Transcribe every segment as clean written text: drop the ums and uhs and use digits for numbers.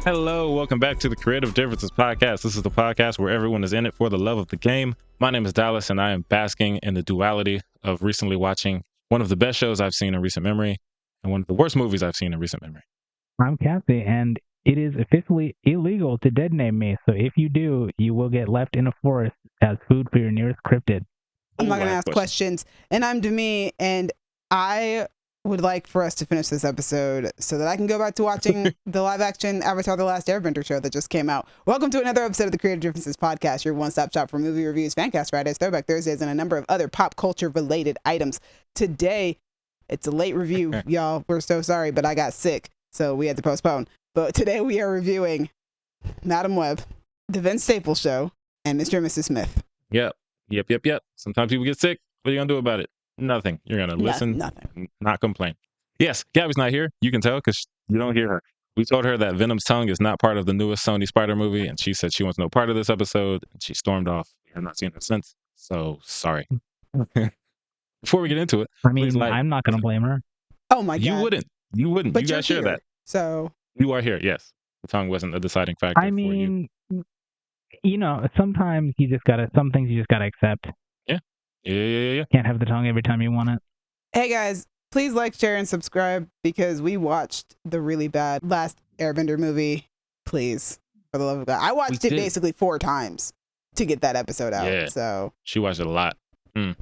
Hello, welcome back to the Creative Differences Podcast. This is the podcast where everyone is in it for the love of the game. My name is Dallas, and I am basking in the duality of recently watching one of the best shows I've seen in recent memory and one of the worst movies I've seen in recent memory. I'm Cassie, and it is officially illegal to dead name me. So if you do, you will get left in a forest as food for your nearest cryptid. I'm not going to ask questions. And I'm Demi, and I would like for us to finish this episode so that I can go back to watching the live-action Avatar: The Last Airbender show that just came out. Welcome to another episode of the Creative Differences Podcast, your one-stop shop for movie reviews, Fancast Fridays, Throwback Thursdays, and a number of other pop culture-related items. Today, it's a late review, y'all. We're so sorry, but I got sick, so we had to postpone. But today we are reviewing Madam Web, The Vince Staples Show, and Mr. and Mrs. Smith. Yep. Sometimes people get sick. What are you going to do about it? Nothing. You're going to listen, not complain. Yes, Gabby's not here. You can tell because you don't hear her. We told her that Venom's tongue is not part of the newest Sony Spider movie, and she said she wants no part of this episode, and she stormed off. We have not seen her since, so sorry. Before we get into it, I mean, I'm not going to blame her. Oh my God. You wouldn't. But you guys share that. So you are here, yes. The tongue wasn't a deciding factor I mean, for you know, sometimes some things you just got to accept. Yeah. Can't have the tongue every time you want it. Hey guys, please like, share, and subscribe because we watched the really bad Last Airbender movie. Please, for the love of God. I watched it basically 4 times to get that episode out. Yeah. So she watched it a lot. It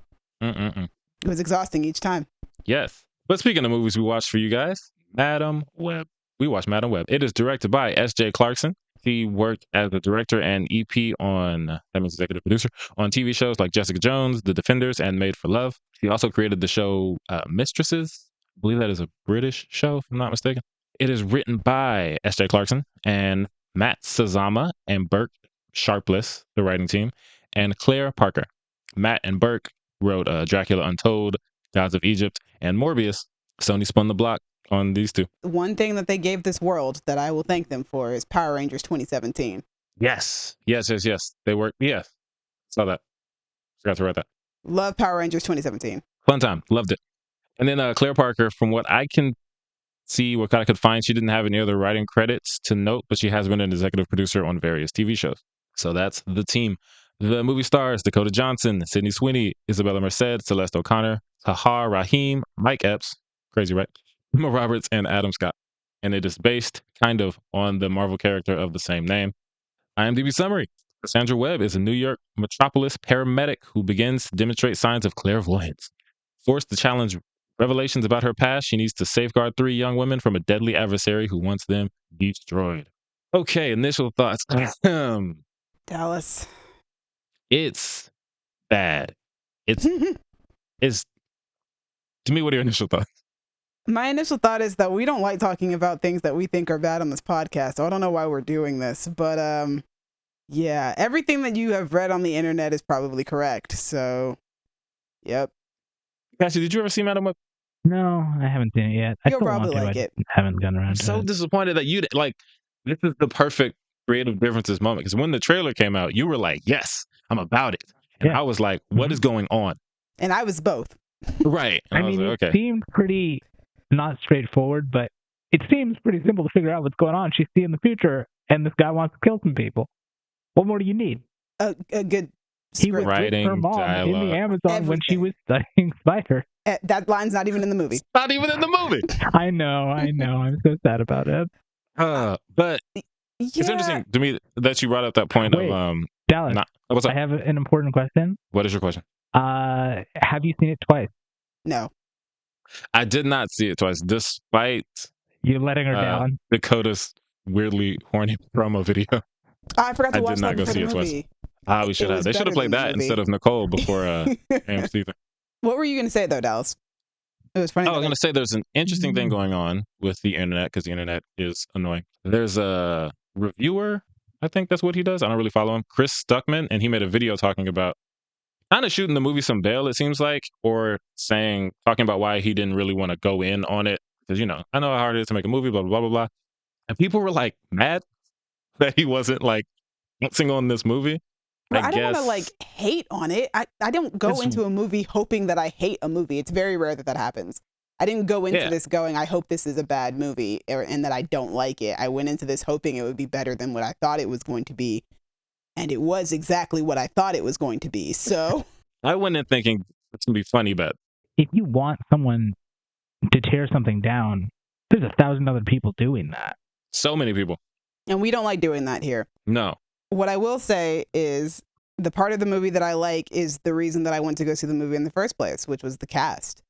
was exhausting each time. Yes. But speaking of movies we watched for you guys, Madam Web. We watched Madam Web. It is directed by S.J. Clarkson. He worked as a director and EP that means executive producer, on TV shows like Jessica Jones, The Defenders, and Made for Love. He also created the show Mistresses. I believe that is a British show, if I'm not mistaken. It is written by S.J. Clarkson and Matt Sazama and Burke Sharpless, the writing team, and Claire Parker. Matt and Burke wrote Dracula Untold, Gods of Egypt, and Morbius. Sony spun the block on these two. One thing that they gave this world that I will thank them for is Power Rangers 2017. Yes. They worked. Yes. Saw that. Forgot to write that. Love Power Rangers 2017. Fun time. Loved it. And then Claire Parker, from what I can see, what I could find, she didn't have any other writing credits to note, but she has been an executive producer on various TV shows. So that's the team. The movie stars Dakota Johnson, Sydney Sweeney, Isabella Merced, Celeste O'Connor, Tahar Rahim, Mike Epps, crazy, right? Emma Roberts, and Adam Scott. And it is based kind of on the Marvel character of the same name. IMDb summary. Cassandra Webb is a New York metropolis paramedic who begins to demonstrate signs of clairvoyance. Forced to challenge revelations about her past, she needs to safeguard 3 young women from a deadly adversary who wants them destroyed. Okay, initial thoughts. Dallas. It's bad. It's to me, what are your initial thoughts? My initial thought is that we don't like talking about things that we think are bad on this podcast. So I don't know why we're doing this, but yeah, everything that you have read on the internet is probably correct. So, yep. Cassie, did you ever see Madam Web? No, I haven't seen it yet. You'll probably like it. Haven't gone around. I'm so disappointed that you like. This is the perfect Creative Differences moment, because when the trailer came out, you were like, "Yes, I'm about it," and I was like, "What is going on?" And I was both. Right. I mean, it seemed pretty not straightforward, but it seems pretty simple to figure out what's going on. She's seeing the future, and this guy wants to kill some people. What more do you need? A good script. He was writing, with her mom dialogue, in the Amazon when she was studying spider. That line's not even in the movie. Not even in the movie. I know. I'm so sad about it. But it's interesting to me that you brought up that point of Dallas. What's up? I have an important question. What is your question? Have you seen it twice? No. I did not see it twice, despite you letting her down. Dakota's weirdly horny promo video. I forgot to watch that. I did not go see it twice. We should have. They should have played that instead of Nicole before AMC thing. What were you going to say, though, Dallas? It was funny. I was going to say there's an interesting thing going on with the internet, because the internet is annoying. There's a reviewer, I think that's what he does. I don't really follow him. Chris Stuckman, and he made a video talking about kind of shooting the movie some bail, it seems like, or talking about why he didn't really want to go in on it. Because, I know how hard it is to make a movie, blah, blah, blah, blah, blah. And people were like mad that he wasn't like dancing on this movie. Well, I don't want to hate on it. I don't go into a movie hoping that I hate a movie. It's very rare that happens. I didn't go into Yeah. this going, I hope this is a bad movie and that I don't like it. I went into this hoping it would be better than what I thought it was going to be. And it was exactly what I thought it was going to be. So I went in thinking it's going to be funny, but If you want someone to tear something down, there's 1,000 other people doing that. so many people. and we don't like doing that here. No. What I will say is the part of the movie that I like is the reason that I went to go see the movie in the first place, which was the cast.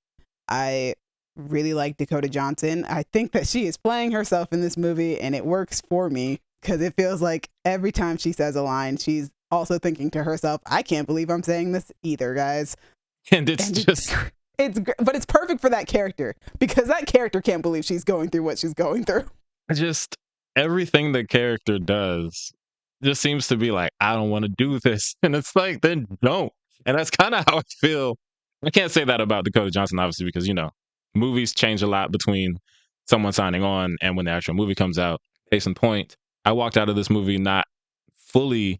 I really like Dakota Johnson. I think that she is playing herself in this movie, and it works for me because it feels like every time she says a line, she's also thinking to herself, I can't believe I'm saying this either, guys. And it's And just... but it's perfect for that character because that character can't believe she's going through what she's going through. Just everything the character does just seems to be like, I don't want to do this. And it's like, then don't. And that's kind of how I feel. I can't say that about Dakota Johnson, obviously, because, you know, movies change a lot between someone signing on and when the actual movie comes out. Case in point, I walked out of this movie not fully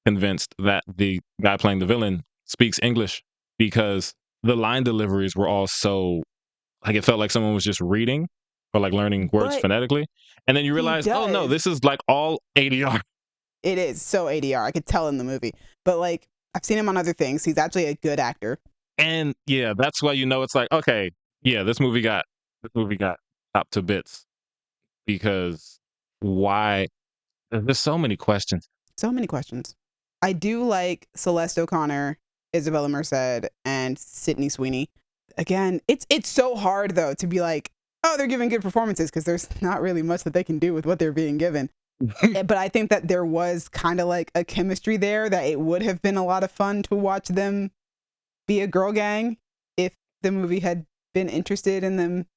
convinced that the guy playing the villain speaks English because the line deliveries were all so, like, it felt like someone was just reading or like learning words But phonetically. And then you he realize, oh no, does. this is like all ADR. It is so ADR. I could tell in the movie. But like, I've seen him on other things. He's actually a good actor. And yeah, that's why, you know, it's like, okay, yeah, this movie got chopped to bits because why? There's so many questions. So many questions. I do like Celeste O'Connor, Isabella Merced, and Sydney Sweeney. Again, it's so hard though to be like, oh, they're giving good performances because there's not really much that they can do with what they're being given. But I think that there was kind of like a chemistry there that it would have been a lot of fun to watch them be a girl gang if the movie had been interested in them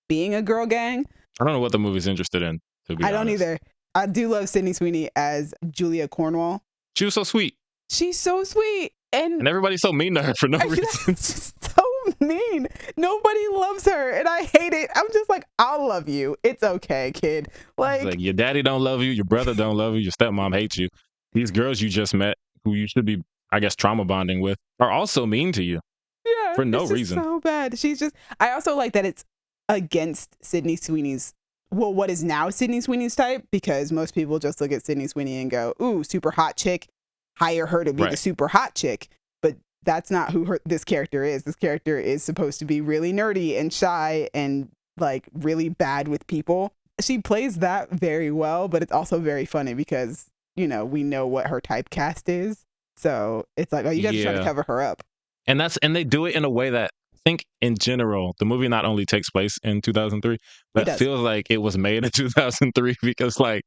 being a girl gang. I don't know what the movie's interested in, to be honest. I don't either. I do love Sydney Sweeney as Julia Cornwall. She was so sweet. She's so sweet. And everybody's so mean to her for no reason. It's just so mean. Nobody loves her, and I hate it. I'm just like, I'll love you. It's okay, kid. Like your daddy don't love you, your brother don't love you, your stepmom hates you. These girls you just met, who you should be, I guess, trauma bonding with, are also mean to you. Yeah, for no it's just reason. so bad. She's just. I also like that it's against Sydney Sweeney's. Well, what is now Sydney Sweeney's type? Because most people just look at Sydney Sweeney and go, "Ooh, super hot chick." Hire her to be the super hot chick. But that's not who this character is. This character is supposed to be really nerdy and shy and like really bad with people. She plays that very well, but it's also very funny because, you know, we know what her typecast is. So it's like, oh, you guys are trying to cover her up. And they do it in a way that I think in general, the movie not only takes place in 2003, but it feels like it was made in 2003 because like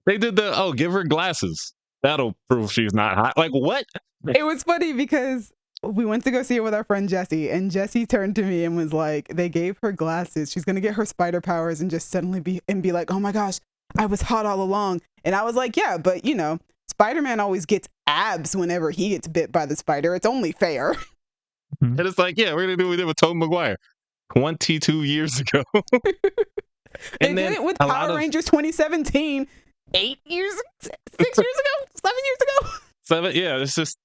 they did give her glasses. That'll prove she's not hot. Like, what? It was funny because we went to go see it with our friend Jessie, and Jessie turned to me and was like, they gave her glasses. She's going to get her spider powers and just suddenly be like, oh my gosh, I was hot all along. And I was like, yeah, but you know, Spider-Man always gets abs whenever he gets bit by the spider. It's only fair. And it's like, yeah, we're going to do what we did with Tobey Maguire 22 years ago. They did it with Power Rangers 2017. 6 years ago, 7 years ago. 7, yeah. It's just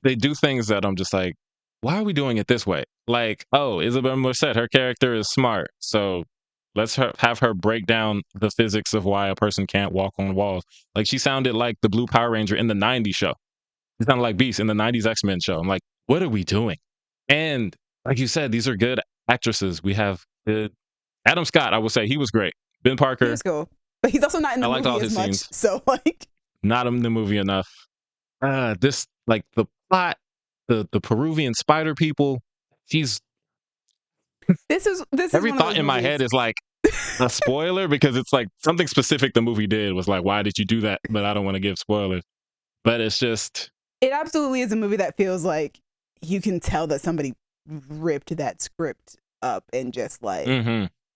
they do things that I'm just like, why are we doing it this way? Like, oh, Isabella Merced, her character is smart, so let's have her break down the physics of why a person can't walk on walls. Like, she sounded like the Blue Power Ranger in the '90s show. She sounded like Beast in the '90s X-Men show. I'm like, what are we doing? And like you said, these are good actresses. We have good Adam Scott. I will say he was great. Ben Parker. He was cool. But he's also not in the movie as much. Scenes. So like, not in the movie enough. This like the plot, the Peruvian spider people. This is every thought in my head is like a spoiler because it's like something specific the movie did was like, why did you do that? But I don't want to give spoilers. But it's just, it absolutely is a movie that feels like you can tell that somebody ripped that script up and just like.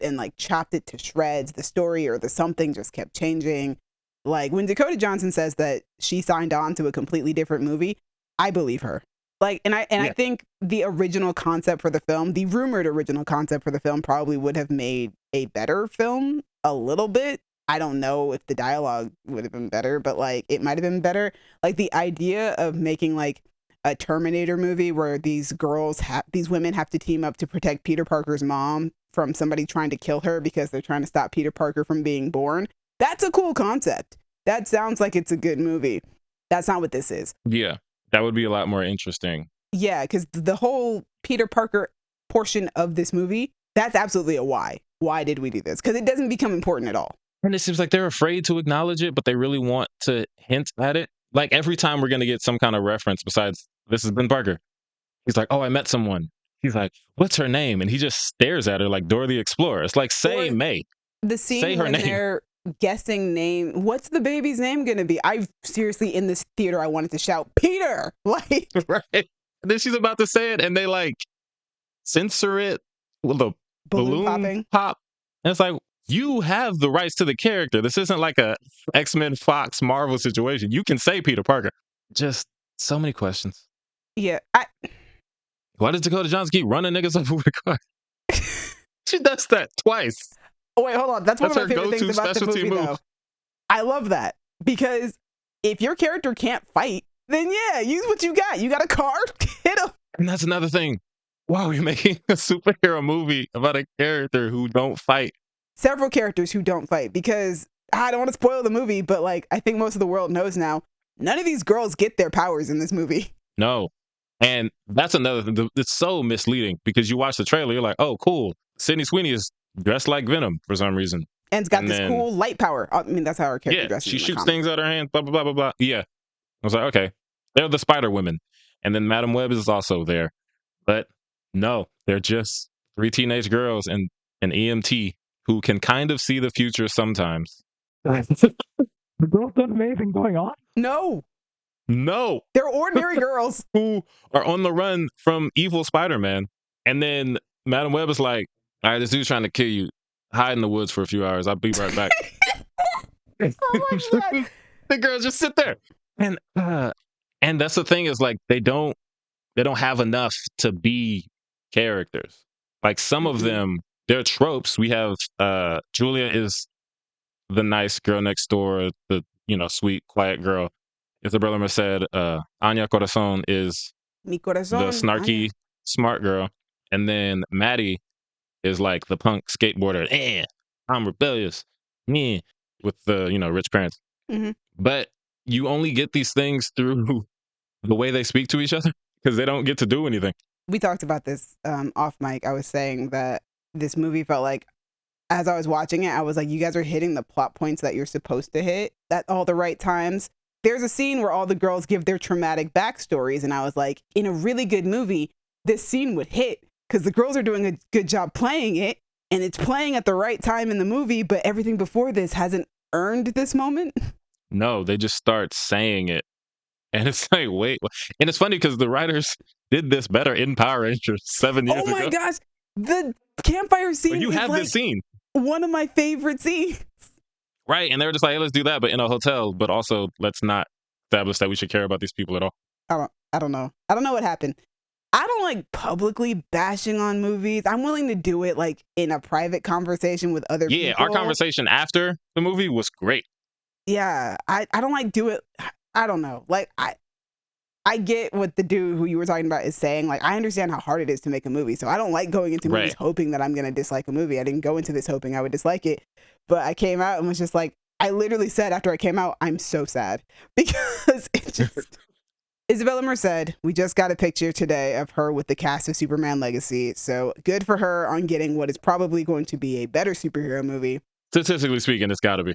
And like chopped it to shreds. The story or the something just kept changing. Like when Dakota Johnson says that she signed on to a completely different movie, I believe her. Like, I think the original concept for the film, the rumored original concept for the film, probably would have made a better film a little bit. I don't know if the dialogue would have been better, but like it might have been better. Like the idea of making like a Terminator movie where these women have to team up to protect Peter Parker's mom from somebody trying to kill her because they're trying to stop Peter Parker from being born. That's a cool concept. That sounds like it's a good movie. That's not what this is. Yeah, that would be a lot more interesting. Yeah, because the whole Peter Parker portion of this movie, that's absolutely a why. Why did we do this? Because it doesn't become important at all. And it seems like they're afraid to acknowledge it, but they really want to hint at it. Like every time we're going to get some kind of reference besides this is Ben Parker. He's like, oh, I met someone. He's like, what's her name? And he just stares at her like Dora the Explorer. It's like, say May. The Say scene her when name. they're guessing name, what's the baby's name going to be? I seriously, in this theater, I wanted to shout, Peter! Like, right. And then she's about to say it and they like censor it with the balloon popping. pop. And it's like, you have the rights to the character. This isn't like a X-Men, Fox, Marvel situation. You can say Peter Parker. Just so many questions. Yeah. Why does Dakota Johnson keep running niggas over the car? She does that twice. Oh, wait, hold on. That's one of my favorite things about the movie, though. I love that. Because if your character can't fight, then yeah, use what you got. You got a car? Hit him. And that's another thing. Why are we making a superhero movie about a character who don't fight? Several characters who don't fight, because I don't want to spoil the movie, but like I think most of the world knows now, none of these girls get their powers in this movie. No. And that's another thing. It's so misleading because you watch the trailer, you're like, oh, cool. Sydney Sweeney is dressed like Venom for some reason. And it's got this cool light power. I mean, that's how her character dresses. She shoots things out her hands, blah, blah, blah, blah, blah. Yeah. I was like, okay. They're the Spider Women. And then Madam Web is also there. But no, they're just 3 teenage girls and an EMT who can kind of see the future sometimes. The girls done amazing going on? No. They're ordinary girls who are on the run from evil Spider-Man. And then Madam Web is like, all right, this dude's trying to kill you. Hide in the woods for a few hours. I'll be right back. Oh my God. The girls just sit there. And that's the thing is like they don't have enough to be characters. Like some of them, they're tropes. We have Julia is the nice girl next door, the sweet, quiet girl. Isabella Merced, Anya Corazon is Mi corazón, the snarky, Anya. smart girl. And then Maddie is like the punk skateboarder. I'm rebellious. Me with the, rich parents. Mm-hmm. But you only get these things through the way they speak to each other because they don't get to do anything. We talked about this off mic. I was saying that this movie felt like, as I was watching it, I was like, you guys are hitting the plot points that you're supposed to hit at all the right times. There's a scene where all the girls give their traumatic backstories, and I was like, in a really good movie, this scene would hit because the girls are doing a good job playing it, and it's playing at the right time in the movie, but everything before this hasn't earned this moment. No, they just start saying it. And it's like, wait. And it's funny because the writers did this better in Power Rangers 7 years ago. Oh my gosh. The campfire scene But you have like this scene. One of my favorite scenes. Right. And they were just like, hey, let's do that, but in a hotel. But also, let's not establish that we should care about these people at all. I don't know. I don't know what happened. I don't like publicly bashing on movies. I'm willing to do it like in a private conversation with other people. Yeah, our conversation after the movie was great. Yeah, I don't like do it. I don't know. Like I get what the dude who you were talking about is saying. Like I understand how hard it is to make a movie. So I don't like going into movies hoping that I'm going to dislike a movie. I didn't go into this hoping I would dislike it. But I came out and was just like, I literally said after I came out, I'm so sad because it just Isabella Merced, we just got a picture today of her with the cast of Superman Legacy. So good for her on getting what is probably going to be a better superhero movie. Statistically speaking, it's got to be.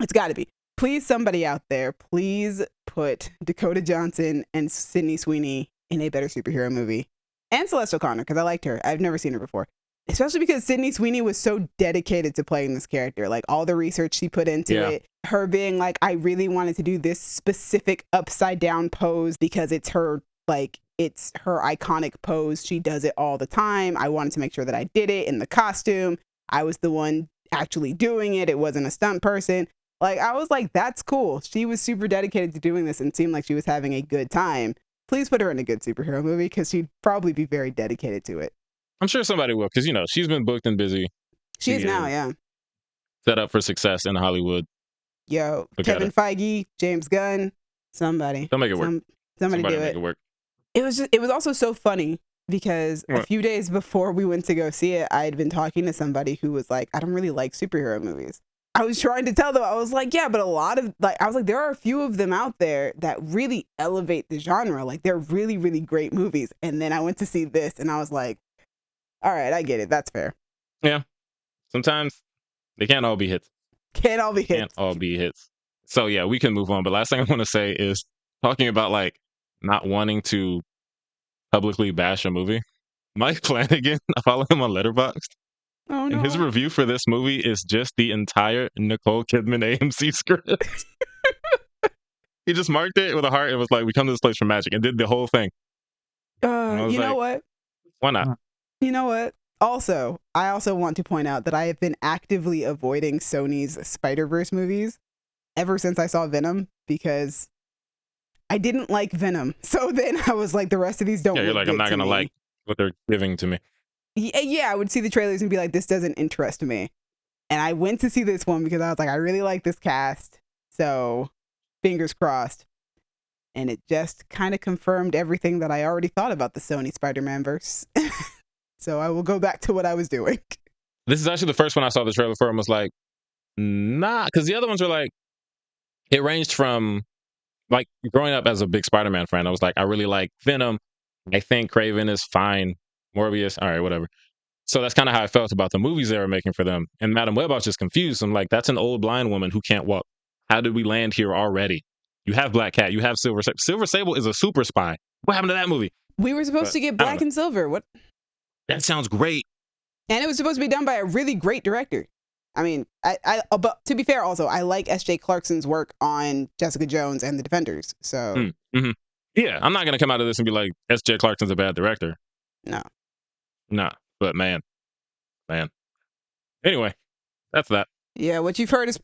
It's got to be. Please, somebody out there, please put Dakota Johnson and Sydney Sweeney in a better superhero movie. And Celeste O'Connor, because I liked her. I've never seen her before. Especially because Sydney Sweeney was so dedicated to playing this character. Like all the research she put into it. Her being like, I really wanted to do this specific upside down pose because it's her iconic pose. She does it all the time. I wanted to make sure that I did it in the costume. I was the one actually doing it. It wasn't a stunt person. Like, I was like, that's cool. She was super dedicated to doing this and seemed like she was having a good time. Please put her in a good superhero movie because she'd probably be very dedicated to it. I'm sure somebody will because, she's been booked and busy. She is now, yeah. Set up for success in Hollywood. Yo, Kevin Feige, James Gunn, somebody. Don't make it work. Somebody do make it. it work. it was also so funny because a few days before we went to go see it, I had been talking to somebody who was like, I don't really like superhero movies. I was trying to tell them, I was like, yeah, but a lot of, like, I was like, there are a few of them out there that really elevate the genre. Like, they're really, really great movies. And then I went to see this and I was like, all right, I get it. That's fair. Yeah. Sometimes they can't all be hits. Can't all be hits. Can't all be hits. So yeah, we can move on. But last thing I want to say is talking about like not wanting to publicly bash a movie. Mike Flanagan, I follow him on Letterboxd. Oh, no. And his review for this movie is just the entire Nicole Kidman AMC script. He just marked it with a heart and was like, we come to this place for magic, and did the whole thing. You know what? Why not? You know what? Also, I also want to point out that I have been actively avoiding Sony's Spider-Verse movies ever since I saw Venom because I didn't like Venom. So then I was like, the rest of these don't. Yeah, you're like, I'm not going to like what they're giving to me. Yeah, I would see the trailers and be like, this doesn't interest me. And I went to see this one because I was like, I really like this cast. So fingers crossed. And it just kind of confirmed everything that I already thought about the Sony Spider-Man verse. So I will go back to what I was doing. This is actually the first one I saw the trailer for and was like, nah, because the other ones were like, it ranged from like growing up as a big Spider-Man fan, I was like, I really like Venom. I think Craven is fine. Morbius, all right, whatever. So that's kind of how I felt about the movies they were making for them. And Madam Web, I was just confused. I'm like, that's an old blind woman who can't walk. How did we land here already? You have Black Cat. You have Silver Sable. Silver Sable is a super spy. What happened to that movie? We were supposed to get Black and Silver. What? That sounds great. And it was supposed to be done by a really great director. I mean, but to be fair, also, I like S.J. Clarkson's work on Jessica Jones and The Defenders. So, yeah, I'm not going to come out of this and be like, S.J. Clarkson's a bad director. No. Nah, but man. Anyway, that's that. Yeah, what you've heard is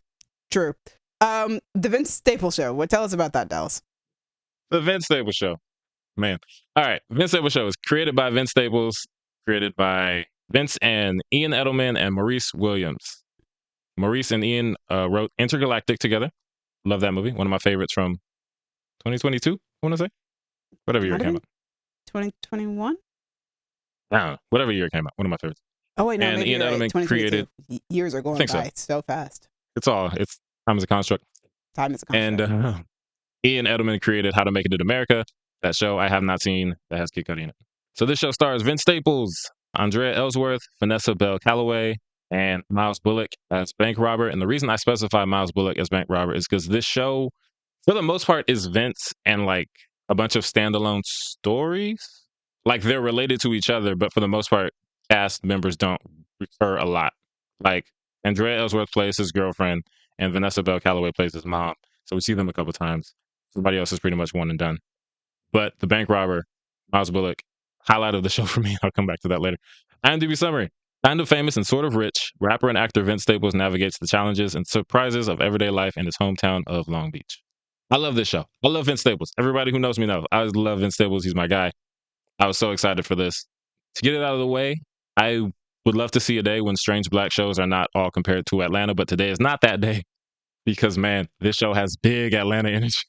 true. The Vince Staples Show. Tell us about that, Dallas? The Vince Staples Show. Man. All right. Vince Staples Show is created by Vince Staples, created by Vince and Ian Edelman and Maurice Williams. Maurice and Ian wrote Intergalactic together. Love that movie. One of my favorites from 2022, I want to say. Whatever year it came out. 2021? I don't know. Whatever year it came out. One of my favorites. Oh, wait, no, and maybe Ian Edelman created... Years are going by so fast. It's time is a construct. Time is a construct. And Ian Edelman created How to Make It in America. That show I have not seen that has Kid Cudi in it. So this show stars Vince Staples, Andrea Ellsworth, Vanessa Bell Calloway, and Miles Bullock as bank robber. And the reason I specify Miles Bullock as bank robber is because this show, for the most part, is Vince and like a bunch of standalone stories. Like they're related to each other, but for the most part, cast members don't recur a lot. Like Andrea Ellsworth plays his girlfriend and Vanessa Bell Calloway plays his mom. So we see them a couple times. Everybody else is pretty much one and done. But the bank robber, Miles Bullock, highlight of the show for me. I'll come back to that later. IMDb summary. Kind of famous and sort of rich, rapper and actor Vince Staples navigates the challenges and surprises of everyday life in his hometown of Long Beach. I love this show. I love Vince Staples. Everybody who knows me knows. I love Vince Staples. He's my guy. I was so excited for this. To get it out of the way, I would love to see a day when strange black shows are not all compared to Atlanta, but today is not that day because, man, this show has big Atlanta energy.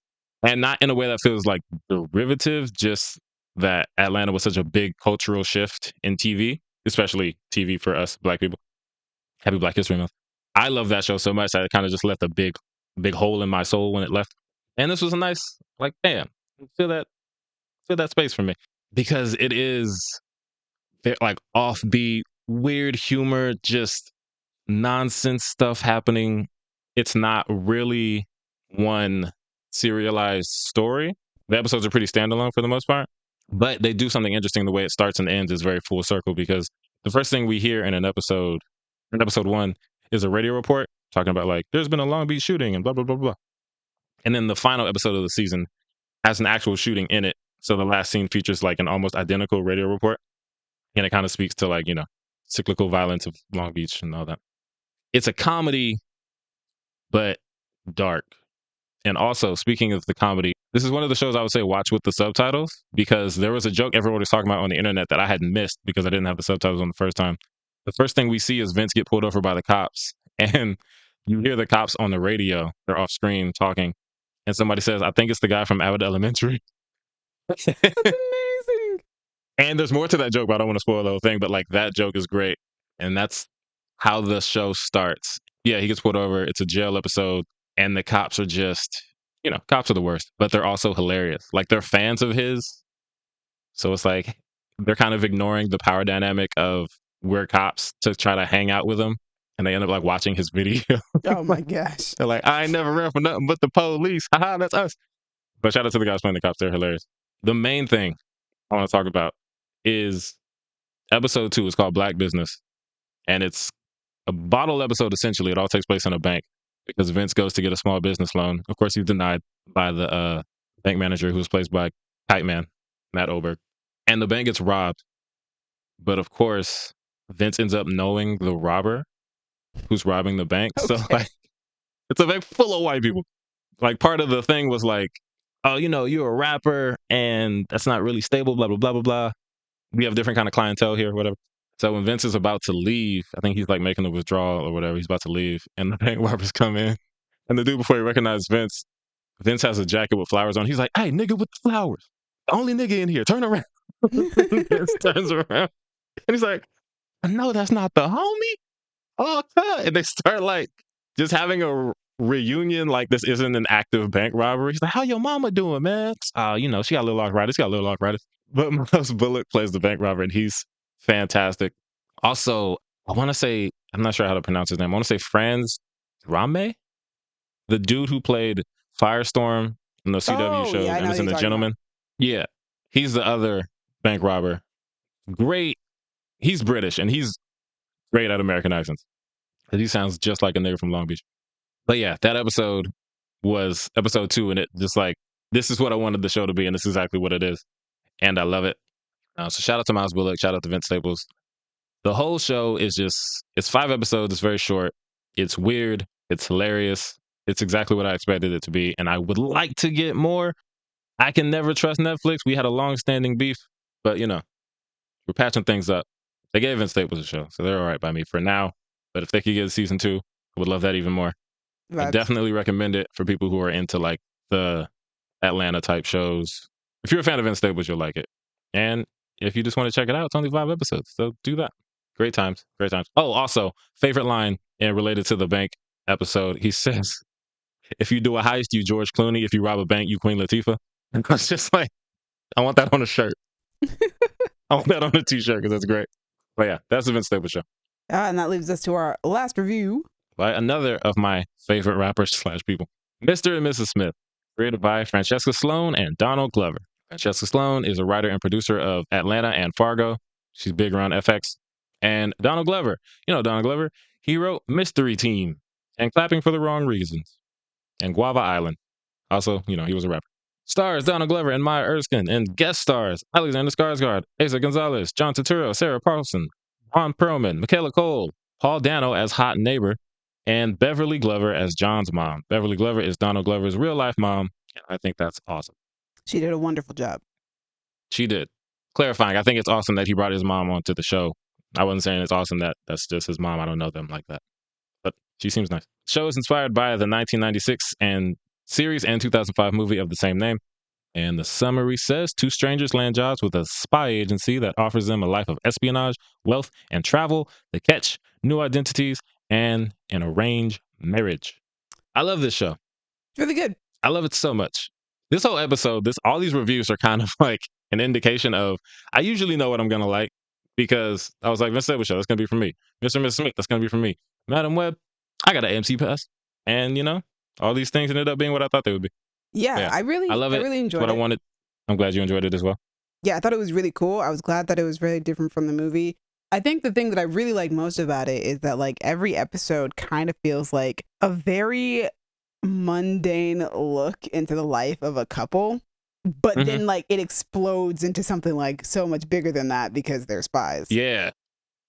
And not in a way that feels like derivative, just that Atlanta was such a big cultural shift in TV, especially TV for us black people. Happy Black History Month. I love that show so much that it kind of just left a big hole in my soul when it left. And this was a nice, like, damn, feel that space for me. Because it is like offbeat, weird humor, just nonsense stuff happening. It's not really one serialized story. The episodes are pretty standalone for the most part, but they do something interesting. The way it starts and ends is very full circle because the first thing we hear in episode 1 is a radio report talking about like there's been a Long Beach shooting and blah blah blah blah. And then the final episode of the season has an actual shooting in it. So the last scene features like an almost identical radio report. And it kind of speaks to like, cyclical violence of Long Beach and all that. It's a comedy, but dark. And also, speaking of the comedy, this is one of the shows I would say watch with the subtitles because there was a joke everyone was talking about on the internet that I had missed because I didn't have the subtitles on the first time. The first thing we see is Vince get pulled over by the cops and you hear the cops on the radio. They're off screen talking and somebody says, I think it's the guy from Abbott Elementary. That's amazing. And there's more to that joke, but I don't want to spoil the whole thing. But like that joke is great, and that's how the show starts. Yeah, he gets pulled over. It's a jail episode, and the cops are just, cops are the worst, but they're also hilarious. Like they're fans of his, so it's like they're kind of ignoring the power dynamic of we're cops to try to hang out with him, and they end up like watching his video. Oh my gosh. They're like, I ain't never ran for nothing but the police. Haha, that's us. But shout out to the guys playing the cops. They're hilarious. The main thing I want to talk about is episode 2 is called Black Business, and it's a bottle episode. Essentially, it all takes place in a bank because Vince goes to get a small business loan. Of course, he's denied by the bank manager, who's played by Kite Man, Matt Oberg, and the bank gets robbed. But of course, Vince ends up knowing the robber who's robbing the bank. Okay. So like, it's a bank full of white people. Like part of the thing was like, oh, you're a rapper and that's not really stable. Blah blah blah blah blah. We have different kind of clientele here, whatever. So when Vince is about to leave, I think he's like making a withdrawal or whatever. He's about to leave, and the bank robbers come in, and the dude before he recognizes Vince, Vince has a jacket with flowers on. He's like, "Hey, nigga with the flowers, the only nigga in here. Turn around." Vince turns around, and he's like, "No, that's not the homie." Oh, cut. And they start like just having a reunion. Like this isn't an active bank robbery. He's like, "How your mama doing, man?" She got a little arthritis. Got a little arthritis. But Miles Bullock plays the bank robber, and he's fantastic. Also, I want to say, I'm not sure how to pronounce his name. I want to say Franz Rame, the dude who played Firestorm in the CW show, yeah, I know Anderson who the you're talking Gentleman. Yeah, he's the other bank robber. Great. He's British, and he's great at American accents. He sounds just like a nigga from Long Beach. But yeah, that episode was episode 2, and it just like, this is what I wanted the show to be, and this is exactly what it is. And I love it. So shout out to Miles Bullock, shout out to Vince Staples. The whole show is it's 5 episodes. It's very short. It's weird. It's hilarious. It's exactly what I expected it to be. And I would like to get more. I can never trust Netflix. We had a long-standing beef, but we're patching things up. They gave Vince Staples a show, so they're all right by me for now. But if they could get a season 2, I would love that even more. I definitely recommend it for people who are into like the Atlanta type shows. If you're a fan of Vince Staples, you'll like it. And if you just want to check it out, it's only 5 episodes, so do that. Great times, great times. Oh, also, favorite line and related to the bank episode, he says, "If you do a heist, you George Clooney. If you rob a bank, you Queen Latifah." And I was just like, I want that on a shirt. I want that on a t-shirt because that's great. But yeah, that's the Vince Staples show. And that leads us to our last review. By another of my favorite rappers / people, Mr. and Mrs. Smith, created by Francesca Sloan and Donald Glover. Francesca Sloan is a writer and producer of Atlanta and Fargo. She's big around FX. And Donald Glover, Donald Glover, he wrote Mystery Team and Clapping for the Wrong Reasons and Guava Island. Also, he was a rapper. Stars Donald Glover and Maya Erskine, and guest stars Alexander Skarsgård, Asa Gonzalez, John Turturro, Sarah Paulson, Ron Perlman, Michaela Cole, Paul Dano as Hot Neighbor, and Beverly Glover as John's mom. Beverly Glover is Donald Glover's real life mom, and I think that's awesome. She did a wonderful job. She did. Clarifying, I think it's awesome that he brought his mom onto the show. I wasn't saying it's awesome that that's just his mom. I don't know them like that. But she seems nice. The show is inspired by the 1996 series and 2005 movie of the same name. And the summary says 2 strangers land jobs with a spy agency that offers them a life of espionage, wealth, and travel. The catch, new identities, and an arranged marriage. I love this show. It's really good. I love it so much. This whole episode, all these reviews are kind of like an indication of, I usually know what I'm going to like because I was like, Vince Staples show, that's going to be for me. Mr. and Mrs. Smith, that's going to be for me. Madam Web, I got an AMC pass. And, all these things ended up being what I thought they would be. Yeah, I love it. I really enjoyed it. What I wanted. I'm glad you enjoyed it as well. Yeah, I thought it was really cool. I was glad that it was really different from the movie. I think the thing that I really like most about it is that like every episode kind of feels like a very mundane look into the life of a couple, but then like it explodes into something like so much bigger than that because they're spies. Yeah.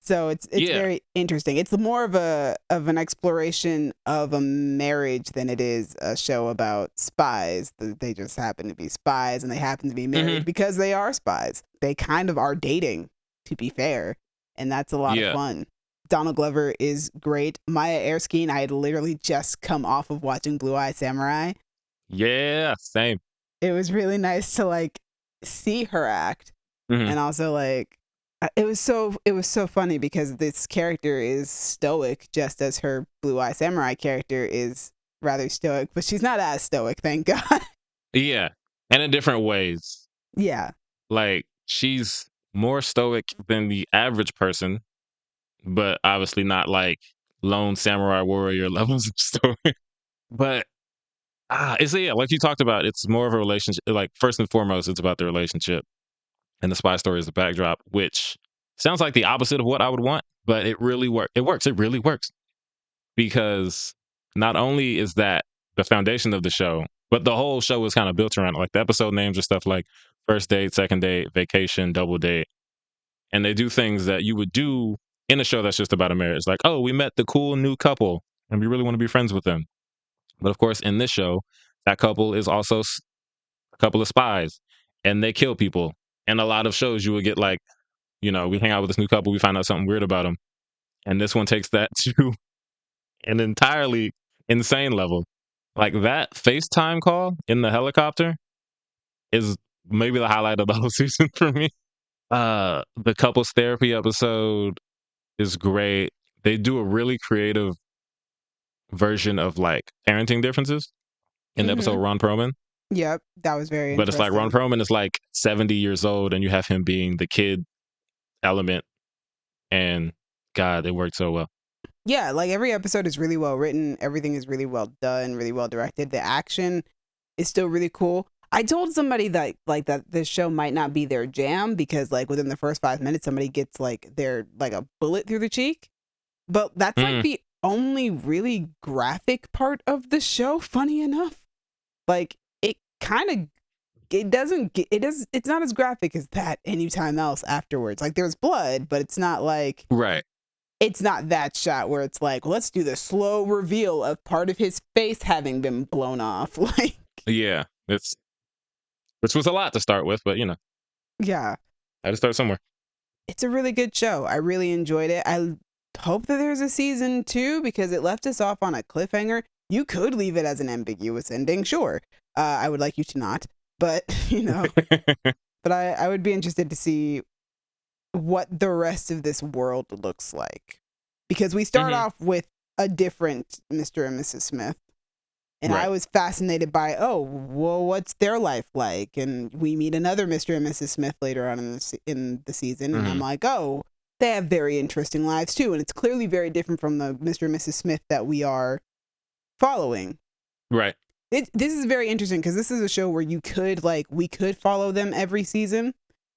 So it's very interesting. It's more of an exploration of a marriage than it is a show about spies. They just happen to be spies and they happen to be married because they are spies. They kind of are dating, to be fair, and that's a lot of fun. Donald Glover is great. Maya Erskine, I had literally just come off of watching Blue Eye Samurai. Yeah, same. It was really nice to like see her act. and also like it was so funny because this character is stoic, just as her Blue Eye Samurai character is rather stoic, but she's not as stoic, thank God. Yeah, and in different ways. Yeah. Like she's more stoic than the average person, but obviously not like lone samurai warrior levels of stoic. But it's yeah, like you talked about, it's more of a relationship. Like first and foremost, it's about the relationship, and the spy story is the backdrop, which sounds like the opposite of what I would want, but it really works. It works. It really works because not only is that the foundation of the show, but the whole show is kind of built around it. Like the episode names are stuff like first date, second date, vacation, double date, and they do things that you would do in a show that's just about a marriage. Like, oh, we met the cool new couple, and we really want to be friends with them. But of course, in this show, that couple is also a couple of spies, and they kill people. And a lot of shows you would get like, we hang out with this new couple, we find out something weird about them, and this one takes that to an entirely insane level. Like that FaceTime call in the helicopter is maybe the highlight of the whole season for me. The couples therapy episode is great. They do a really creative version of like parenting differences in the episode Ron Perlman. Yep, that was very But it's like Ron interesting. Perlman is like 70 years old and you have him being the kid element, and God, it worked so well. Yeah, like every episode is really well written. Everything is really well done, really well directed. The action is still really cool. I told somebody that like that this show might not be their jam because like within the first 5 minutes somebody gets like their like a bullet through the cheek. But that's like the only really graphic part of the show, funny enough. Like it kind of it's not as graphic as that anytime else afterwards. Like there's blood, but it's not like Right. it's not that shot where it's like, let's do the slow reveal of part of his face having been blown off. Like, Yeah, which was a lot to start with, but yeah, I had to start somewhere. it's a really good show. I really enjoyed it. I hope that there's a season 2 because it left us off on a cliffhanger. You could leave it as an ambiguous ending, sure. I would like you to not, but but I would be interested to see what the rest of this world looks like, because we start off with a different Mr. and Mrs. Smith, and Right. I was fascinated by, oh, well, what's their life like? And we meet another Mr. and Mrs. Smith later on in the season, and I'm like, oh, they have very interesting lives too, and it's clearly very different from the Mr. and Mrs. Smith that we are following. Right. This is very interesting because this is a show where we could follow them every season,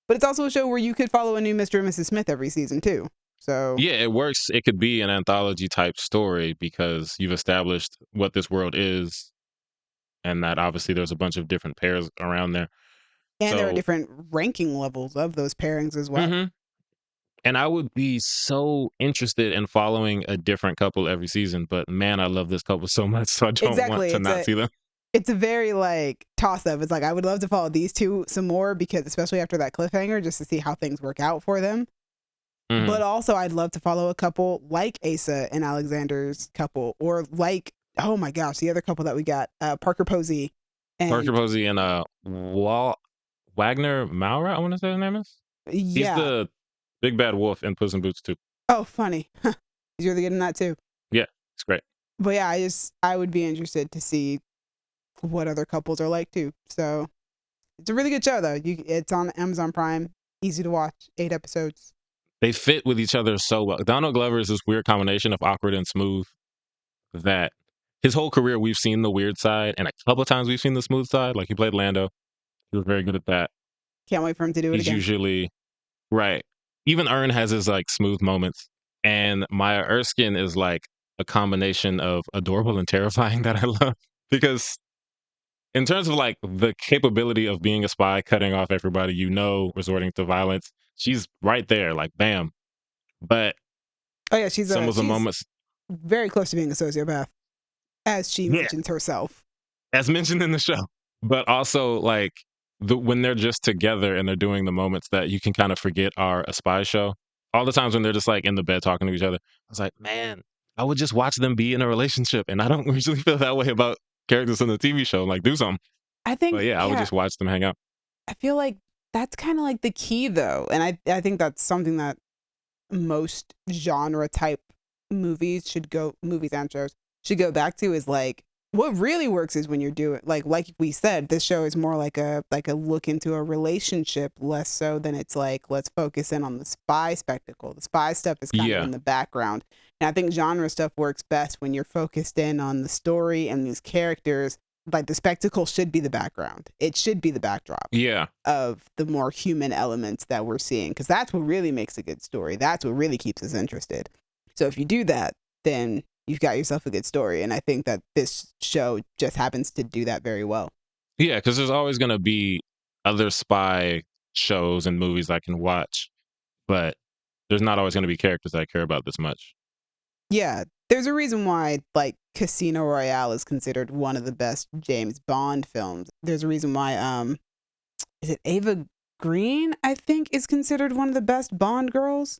but it's also a show where you could follow a new Mr. and Mrs. Smith every season too. So Yeah, it works. It could be an anthology type story because you've established what this world is, and that obviously there's a bunch of different pairs around there. and there are different ranking levels of those pairings as well. And I would be so interested in following a different couple every season, but man, I love this couple so much, so I don't want to not see them. It's a very like toss up. It's like I would love to follow these two some more because especially after that cliffhanger, just to see how things work out for them. But also I'd love to follow a couple like Asa and Alexander's couple, or like, oh my gosh, the other couple that we got, Parker Posey and Wagner Maura, I want to say his name is. Yeah. He's the big bad wolf in Puss in Boots too. Oh, funny. He's really good in that too. Yeah, it's great. But yeah, I would be interested to see what other couples are like too. So it's a really good show though. It's on Amazon Prime, easy to watch, 8 episodes. They fit with each other so well. Donald Glover is this weird combination of awkward and smooth that his whole career we've seen the weird side, and a couple of times we've seen the smooth side. Like he played Lando. He was very good at that. Can't wait for him to do it He's again. usually right. Even Ern has his like smooth moments, and Maya Erskine is like a combination of adorable and terrifying that I love, because in terms of like the capability of being a spy, cutting off everybody, resorting to violence, she's right there, like bam. But oh yeah, she's some of the moments very close to being a sociopath, as she mentions herself, as mentioned in the show. But also like when they're just together and they're doing the moments that you can kind of forget are a spy show. All the times when they're just like in the bed talking to each other, I was like, man, I would just watch them be in a relationship, and I don't usually feel that way about characters in the TV show. Like, do something. I think. But yeah, I would just watch them hang out. I feel like that's kind of like the key though. And I think that's something that most genre type movies and shows should go back to, is like, what really works is when you're doing like we said, this show is more like a look into a relationship, less so than it's like, let's focus in on the spy spectacle. The spy stuff is kind of in the background. And I think genre stuff works best when you're focused in on the story and these characters. Like, the spectacle should be the background. It should be the backdrop. Yeah. Of the more human elements that we're seeing, because that's what really makes a good story. That's what really keeps us interested. So if you do that, then you've got yourself a good story. And I think that this show just happens to do that very well. Yeah, because there's always going to be other spy shows and movies I can watch, but there's not always going to be characters I care about this much. Yeah, there's a reason why, like, Casino Royale is considered one of the best James Bond films. There's a reason why, is it Ava Green, I think, is considered one of the best Bond girls?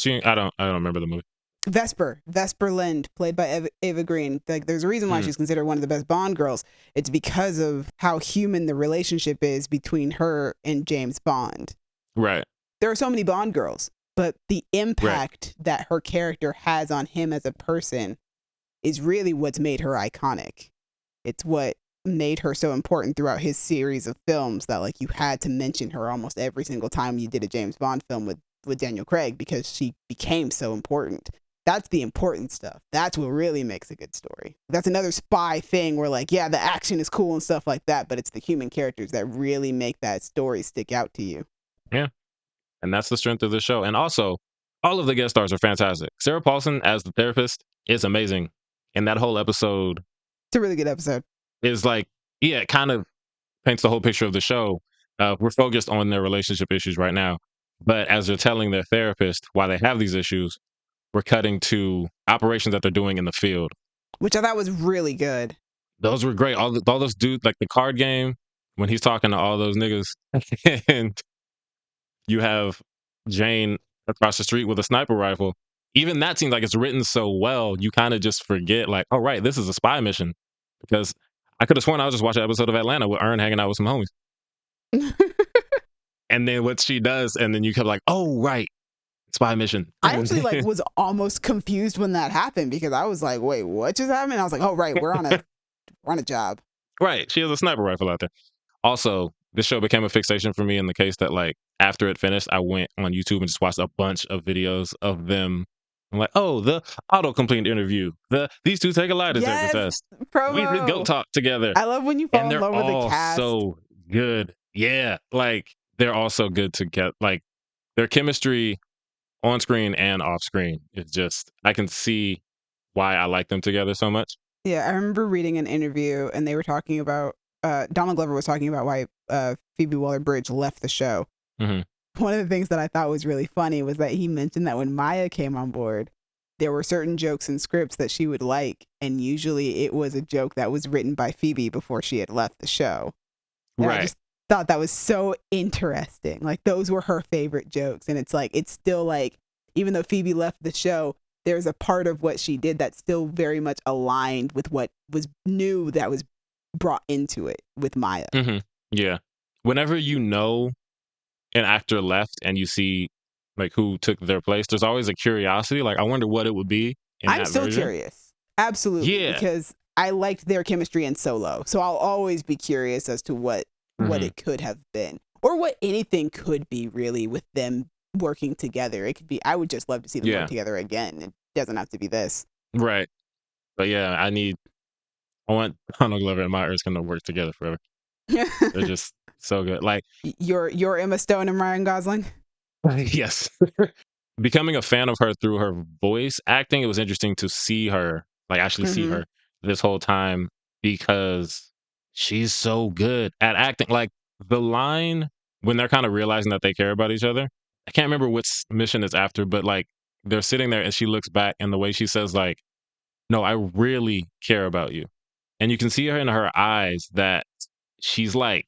I don't remember the movie. Vesper Lind, played by Ava Green. Like, there's a reason why she's considered one of the best Bond girls. It's because of how human the relationship is between her and James Bond. Right. There are so many Bond girls, but the impact that her character has on him as a person is really what's made her iconic. It's what made her so important throughout his series of films, that like you had to mention her almost every single time you did a James Bond film with Daniel Craig, because she became so important. That's the important stuff. That's what really makes a good story. That's another spy thing where, like, yeah, the action is cool and stuff like that, but it's the human characters that really make that story stick out to you. Yeah. And that's the strength of the show. And also, all of the guest stars are fantastic. Sarah Paulson as the therapist is amazing. And that whole episode, it's a really good episode. Is like, yeah, it kind of paints the whole picture of the show. We're focused on their relationship issues right now. But as they're telling their therapist why they have these issues, we're cutting to operations that they're doing in the field, which I thought was really good. Those were great. All those dudes, like the card game, when he's talking to all those niggas, and you have Jane across the street with a sniper rifle. Even that seems like it's written so well, you kind of just forget, like, oh, right, this is a spy mission. Because I could have sworn I was just watching an episode of Atlanta with Earn hanging out with some homies. And then what she does, and then you come like, oh, right, spy mission. I actually was almost confused when that happened, because I was like, wait, what just happened? I was like, oh, right, we're on a job. Right, she has a sniper rifle out there. Also, this show became a fixation for me in the case that, like, after it finished, I went on YouTube and just watched a bunch of videos of them. I'm like, oh, the autocomplete interview. These two take a lie detector test. Promo. We could go talk together. I love when you fall in love with the cast. So good. Yeah, like, they're all so good to get. Like, their chemistry on screen and off screen is just, I can see why I like them together so much. Yeah, I remember reading an interview, and they were talking about, Donald Glover was talking about why Phoebe Waller-Bridge left the show. Mm-hmm. One of the things that I thought was really funny was that he mentioned that when Maya came on board, there were certain jokes and scripts that she would like, and usually it was a joke that was written by Phoebe before she had left the show. And right. I just thought that was so interesting. Like, those were her favorite jokes, and it's like, it's still like, even though Phoebe left the show, there's a part of what she did that's still very much aligned with what was new that was brought into it with Maya. Mm-hmm. Yeah. Whenever you know an actor left and you see, like, who took their place, there's always a curiosity. Like, I wonder what it would be in I'm that still version. Curious. Absolutely. Yeah. Because I liked their chemistry in Solo. So I'll always be curious as to what it could have been, or what anything could be, really, with them working together. It could be, I would just love to see them work together again. It doesn't have to be this. Right. But yeah, I want Donald Glover and Maya Erskine to work together forever. They're just so good. Like, you're Emma Stone and Ryan Gosling? Yes. Becoming a fan of her through her voice acting, it was interesting to see her, like, actually see her this whole time, because she's so good at acting. Like, the line when they're kind of realizing that they care about each other, I can't remember which mission it's after, but, like, they're sitting there and she looks back, and the way she says, like, no, I really care about you. And you can see her in her eyes that she's, like,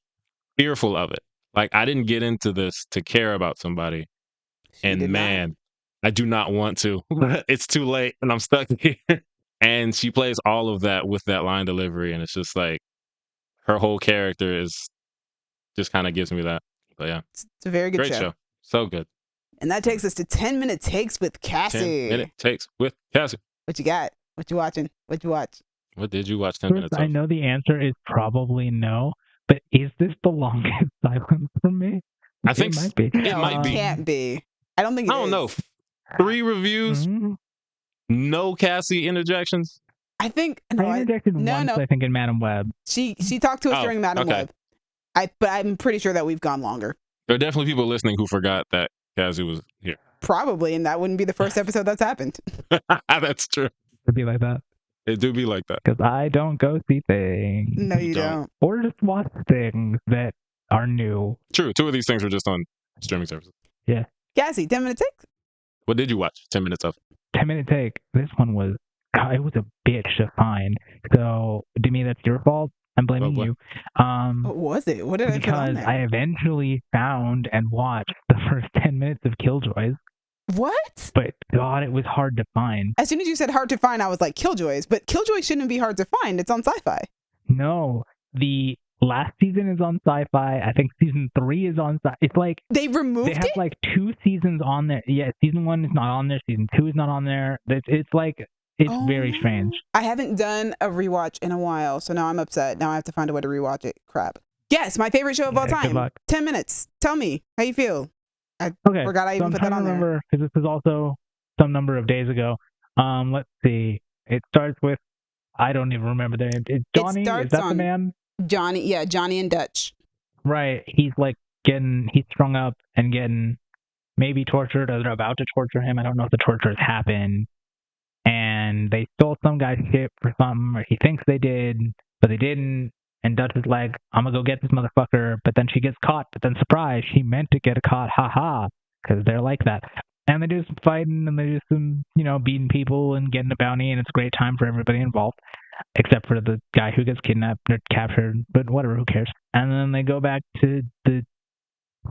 fearful of it. Like, I didn't get into this to care about somebody. And man, I do not want to. It's too late and I'm stuck here. And she plays all of that with that line delivery. And it's just like, her whole character is just kind of gives me that. But yeah, It's a very good great show. So good. And that takes us to 10-minute takes with Cassie. 10-minute takes with Cassie. What you got? What you watching? What you watch? What did you watch 10 First, minutes of? I know the answer is probably no, but is this the longest silence from me? I think it might be. It might be. Can't be. I don't think it is. I don't know. 3 reviews, no Cassie interjections. I think I interjected once, I think, in Madam Web. She talked to us during Madam Web. But I'm pretty sure that we've gone longer. There are definitely people listening who forgot that Cassie was here. Probably, and that wouldn't be the first episode that's happened. That's true. It'd be like that. It do be like that. Because I don't go see things. No, you don't. Or just watch things that are new. True. 2 of these things are just on streaming services. Yeah. Cassie, 10-minute take? What did you watch 10 minutes of? 10-minute take. This one was, it was a bitch to find. So, to me, that's your fault. I'm blaming you. What was it? What did I put on there? Because I eventually found and watched the first 10 minutes of Killjoys. What? But God, it was hard to find. As soon as you said hard to find, I was like, Killjoys. But Killjoys shouldn't be hard to find. It's on Sci-Fi. No. The last season is on Sci-Fi. I think season 3 is on Sci-Fi. It's like... They removed it? They have like 2 seasons on there. Yeah, season 1 is not on there. Season 2 is not on there. It's like... It's very strange. I haven't done a rewatch in a while, so now I'm upset. Now I have to find a way to rewatch it. Crap. Yes, my favorite show of all time. 10 minutes. Tell me how you feel. I forgot I even put that on there. Remember, because this is also some number of days ago. Let's see. It starts with, I don't even remember the name. It's Johnny. Is that the man? Johnny. Yeah, Johnny and Dutch. Right. He's like he's strung up and getting maybe tortured, or they're about to torture him. I don't know if the torture has happened. And they stole some guy's ship for something, or he thinks they did, but they didn't. And Dutch is like, I'm gonna go get this motherfucker. But then she gets caught. But then, surprise, she meant to get caught. Ha ha. Because they're like that. And they do some fighting, and they do some, beating people and getting a bounty, and it's a great time for everybody involved, except for the guy who gets kidnapped or captured. But whatever, who cares? And then they go back to the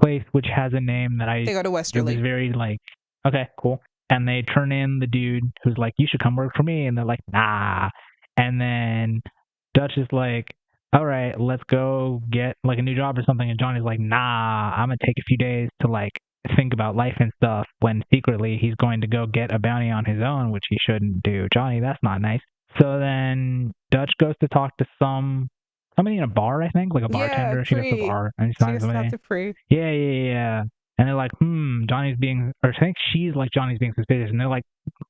place, which has a name that They go to Westerly. It was very like, okay, cool. And they turn in the dude who's like, you should come work for me. And they're like, nah. And then Dutch is like, all right, let's go get like a new job or something. And Johnny's like, nah, I'm going to take a few days to like think about life and stuff, when secretly he's going to go get a bounty on his own, which he shouldn't do. Johnny, that's not nice. So then Dutch goes to talk to somebody in a bar, I think, like a bartender. She goes to a bar and signs somebody. Yeah. And they're like, Johnny's being, or I think she's like, Johnny's being suspicious. And they're like,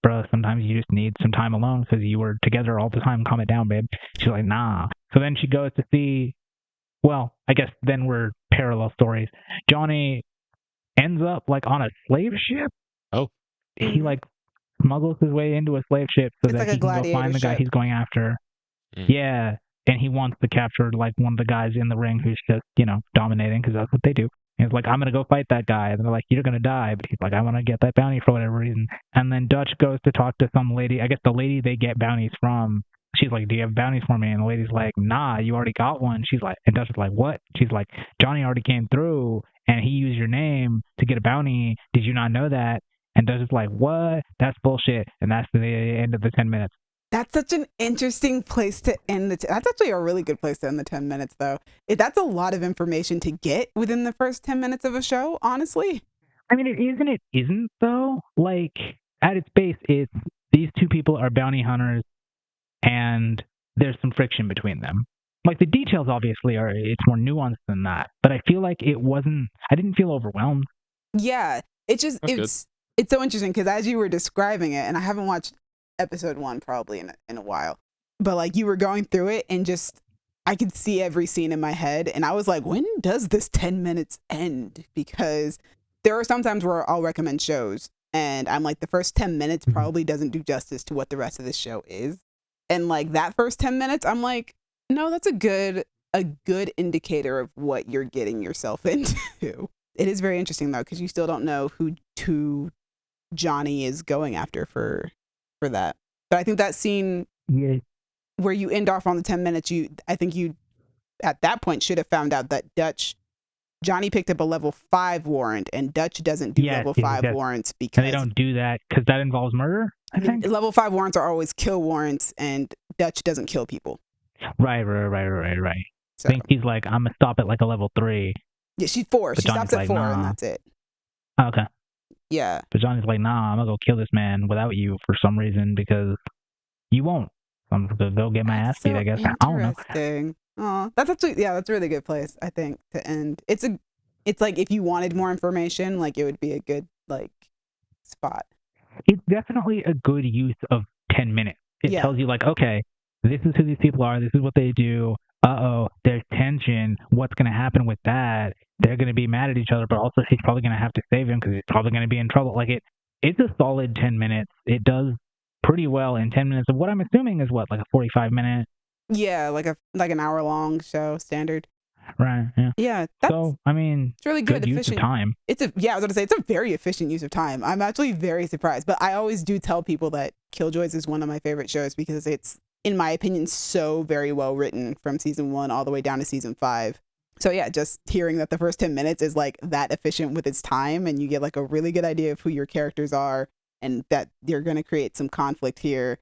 bro, sometimes you just need some time alone because you were together all the time. Calm it down, babe. She's like, nah. So then she goes to see, well, I guess then we're parallel stories. Johnny ends up like on a slave ship. Oh. He like smuggles his way into a slave ship so that he can go find the guy he's going after. Yeah. And he wants to capture like one of the guys in the ring who's just, dominating, because that's what they do. He's like, I'm going to go fight that guy. And they're like, you're going to die. But he's like, I want to get that bounty for whatever reason. And then Dutch goes to talk to some lady. I guess the lady they get bounties from. She's like, do you have bounties for me? And the lady's like, nah, you already got one. She's like, and Dutch is like, what? She's like, Johnny already came through and he used your name to get a bounty. Did you not know that? And Dutch is like, what? That's bullshit. And that's the end of the 10 minutes. That's such an interesting place to end the... That's actually a really good place to end the 10 minutes, though. That's a lot of information to get within the first 10 minutes of a show, honestly. I mean, it is and it isn't, though. Like, at its base, it's these two people are bounty hunters, and there's some friction between them. Like, the details, obviously, it's more nuanced than that. But I feel like it wasn't... I didn't feel overwhelmed. Yeah. It's so interesting, because as you were describing it, and I haven't watched episode 1 probably in a while, but like you were going through it and just I could see every scene in my head, and I was like, when does this 10 minutes end? Because there are some times where I'll recommend shows and I'm like, the first 10 minutes probably doesn't do justice to what the rest of the show is, and like that first 10 minutes I'm like, no, that's a good indicator of what you're getting yourself into. It is very interesting though, because you still don't know who Johnny is going after for that. But I think that scene where you end off on the 10 minutes, I think you at that point should have found out that Johnny picked up a level 5 warrant, and Dutch doesn't do level 5 warrants because... And they don't do that because that involves murder, I think? Level 5 warrants are always kill warrants, and Dutch doesn't kill people. Right. So, I think he's like, I'm going to stop at like a level 3. Yeah, she's 4. But She Johnny's stops at like, 4, and nah. that's it. Okay. Yeah. But Johnny's like, nah, I'm gonna go kill this man without you for some reason because you won't. I'm gonna go get my ass beat, I guess. I don't know. Interesting. Oh, that's actually that's a really good place, I think, to end. It's like if you wanted more information, like it would be a good like spot. It's definitely a good use of 10 minutes. It Yeah. tells you like, okay, this is who these people are, this is what they do. Uh-oh, there's tension. What's going to happen with that? They're going to be mad at each other, but also she's probably going to have to save him because he's probably going to be in trouble. Like it's a solid 10 minutes. It does pretty well in 10 minutes of what I'm assuming is what, like a 45-minute? Yeah, like an hour long show standard. Right, yeah. Yeah, so I mean, it's really good use of time. I was going to say it's a very efficient use of time. I'm actually very surprised, but I always do tell people that Killjoys is one of my favorite shows because it's, in my opinion, so very well written from season 1 all the way down to season 5. So yeah, just hearing that the first 10 minutes is like that efficient with its time, and you get like a really good idea of who your characters are, and that you're going to create some conflict here.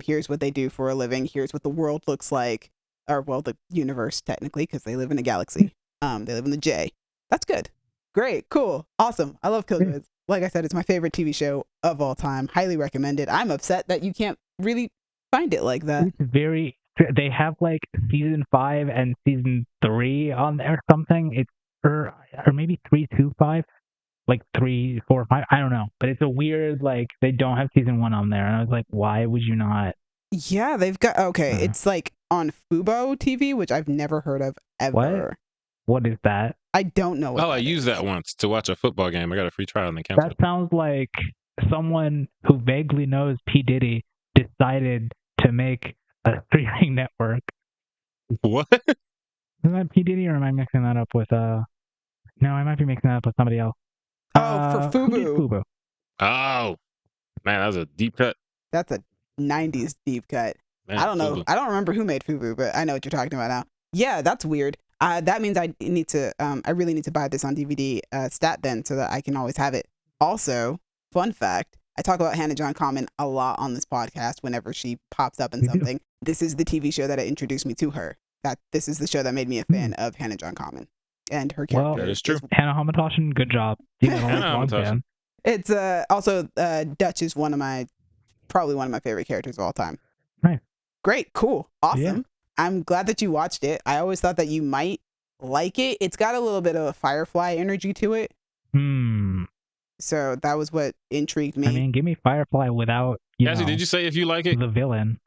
Here's what they do for a living. Here's what the world looks like. Or, well, the universe, technically, because they live in a galaxy. They live in the J. That's good. Great. Cool. Awesome. I love Killjoys. Like I said, it's my favorite TV show of all time. Highly recommended. I'm upset that you can't really find it like that. It's they have like season 5 and season 3 on there or something. It's or maybe 3, 2, 5, like 3, 4, 5. I don't know, but it's a weird like they don't have season 1 on there, and I was like, why would you not? Yeah, they've got it's like on Fubo TV, which I've never heard of ever. What is that? I don't know. I used that once to watch a football game. I got a free trial and they canceled. That sounds like someone who vaguely knows P. Diddy decided to make a streaming network. What? Is that P. Diddy, or am I mixing that up with No, I might be mixing that up with somebody else. For Fubu. Who did Fubu? Oh, man, that was a deep cut. That's a 90s deep cut. Man, I don't know. Fubu. I don't remember who made Fubu, but I know what you're talking about now. Yeah, that's weird. That means I really need to buy this on DVD stat then, so that I can always have it. Also, fun fact, I talk about Hannah John Common a lot on this podcast whenever she pops up in something. This is the TV show that introduced me to her. This is the show that made me a fan of Hannah John Common and her character. Well, that is true. Hannah Hamatoshin, good job. It's also Dutch is probably one of my favorite characters of all time. Right. Great, cool, awesome. Yeah. I'm glad that you watched it. I always thought that you might like it. It's got a little bit of a Firefly energy to it. So that was what intrigued me. I mean, give me Firefly without Cassie, did you say if you like it? The villain.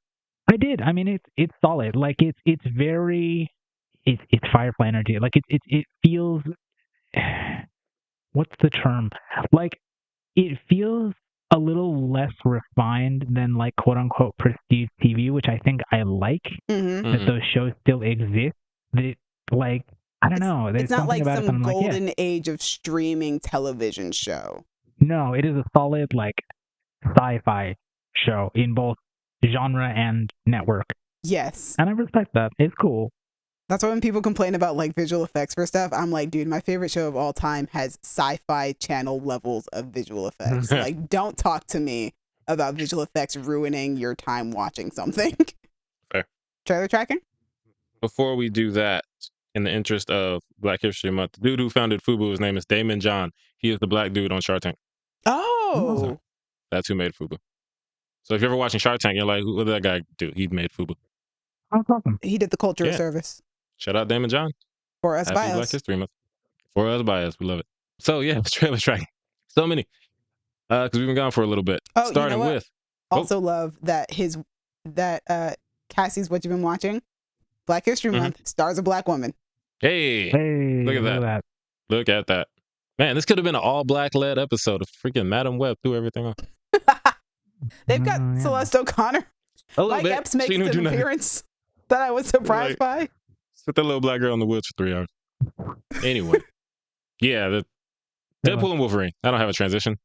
I did. I mean, it's solid. Like it's very it's Firefly energy. Like it feels what's the term? Like it feels a little less refined than like quote unquote prestige TV, which I think I like. That those shows still exist. That like I don't know. There's it's not like about some golden age of streaming television show. No, it is a solid like sci-fi show in both genre and network. Yes. And I respect that. It's cool. That's why when people complain about like visual effects for stuff, I'm like, dude, my favorite show of all time has sci-fi channel levels of visual effects. Like, don't talk to me about visual effects ruining your time watching something. Fair. Trailer tracking? Before we do that, in the interest of Black History Month, the dude who founded Fubu, his name is Damon John. He is the black dude on Shark Tank. Oh. So that's who made Fubu. So if you're ever watching Shark Tank, you're like, what did that guy do? He made Fubu. That's awesome. He did the culture a service. Shout out Damon John. For us Happy by Black us. History Month. For us by us. We love it. So yeah, trailer tracking. So many. Because we've been gone for a little bit. Oh, starting you know what? with. Also love that Cassie's What You've Been Watching. Black History Month stars a black woman. Hey, look at that. Look at that. Man, this could have been an all-black led episode of freaking Madam Web threw everything on. They've got Celeste O'Connor. A little Mike bit. Epps makes an appearance that I was surprised by. Sit that little black girl in the woods for 3 hours. Anyway. Yeah, the Deadpool and Wolverine. I don't have a transition.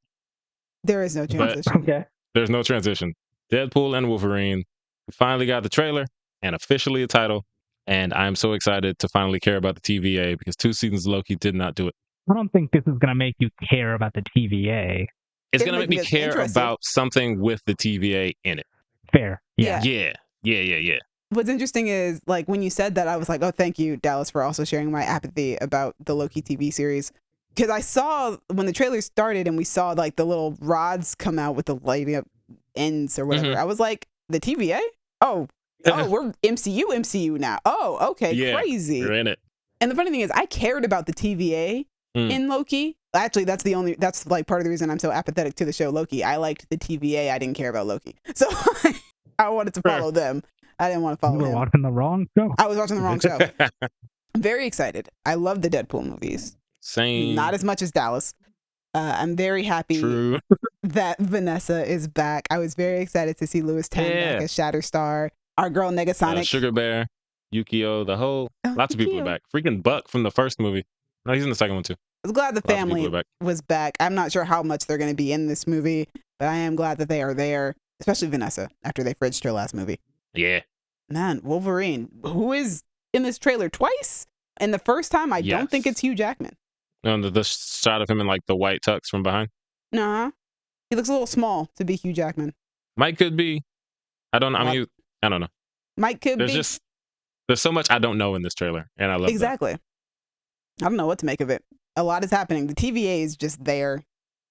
There is no transition. Okay. There's no transition. Deadpool and Wolverine. We finally got the trailer and officially a title. And I'm so excited to finally care about the TVA because 2 seasons of Loki did not do it. I don't think this is going to make you care about the TVA. It's going to make me care about something with the TVA in it. Fair. Yeah. Yeah. what's interesting is like when you said that, I was like, oh, thank you, Dallas, for also sharing my apathy about the Loki TV series. Because I saw when the trailer started and we saw like the little rods come out with the lighting up ends or whatever. I was like, the TVA? Oh, we're MCU now. Oh, okay, Yeah, crazy. you're in it. And the funny thing is, I cared about the TVA in Loki. Actually, that's like part of the reason I'm so apathetic to the show Loki. I liked the TVA. I didn't care about Loki. So I wanted to follow them. I didn't want to follow You were him. watching the wrong show. I was watching the wrong show. I'm very excited. I love the Deadpool movies. Same. Not as much as Dallas. I'm very happy that Vanessa is back. I was very excited to see Louis Tan back as Shatterstar. Our girl Negasonic. Sugar Bear, Yukio, lots of people are back. Freaking Buck from the first movie. No, he's in the second one too. I was glad the family was back. I'm not sure how much they're going to be in this movie, but I am glad that they are there, especially Vanessa, after they fridged her last movie. Yeah. Man, Wolverine, who is in this trailer twice. And the first time, I don't think it's Hugh Jackman. No, the shot of him in like the white tux from behind. Nah, he looks a little small to be Hugh Jackman. Mike could be. I don't know. I mean, I don't know. Mike could be. There's so much I don't know in this trailer, and I love exactly. That. I don't know what to make of it. A lot is happening. The TVA is just there,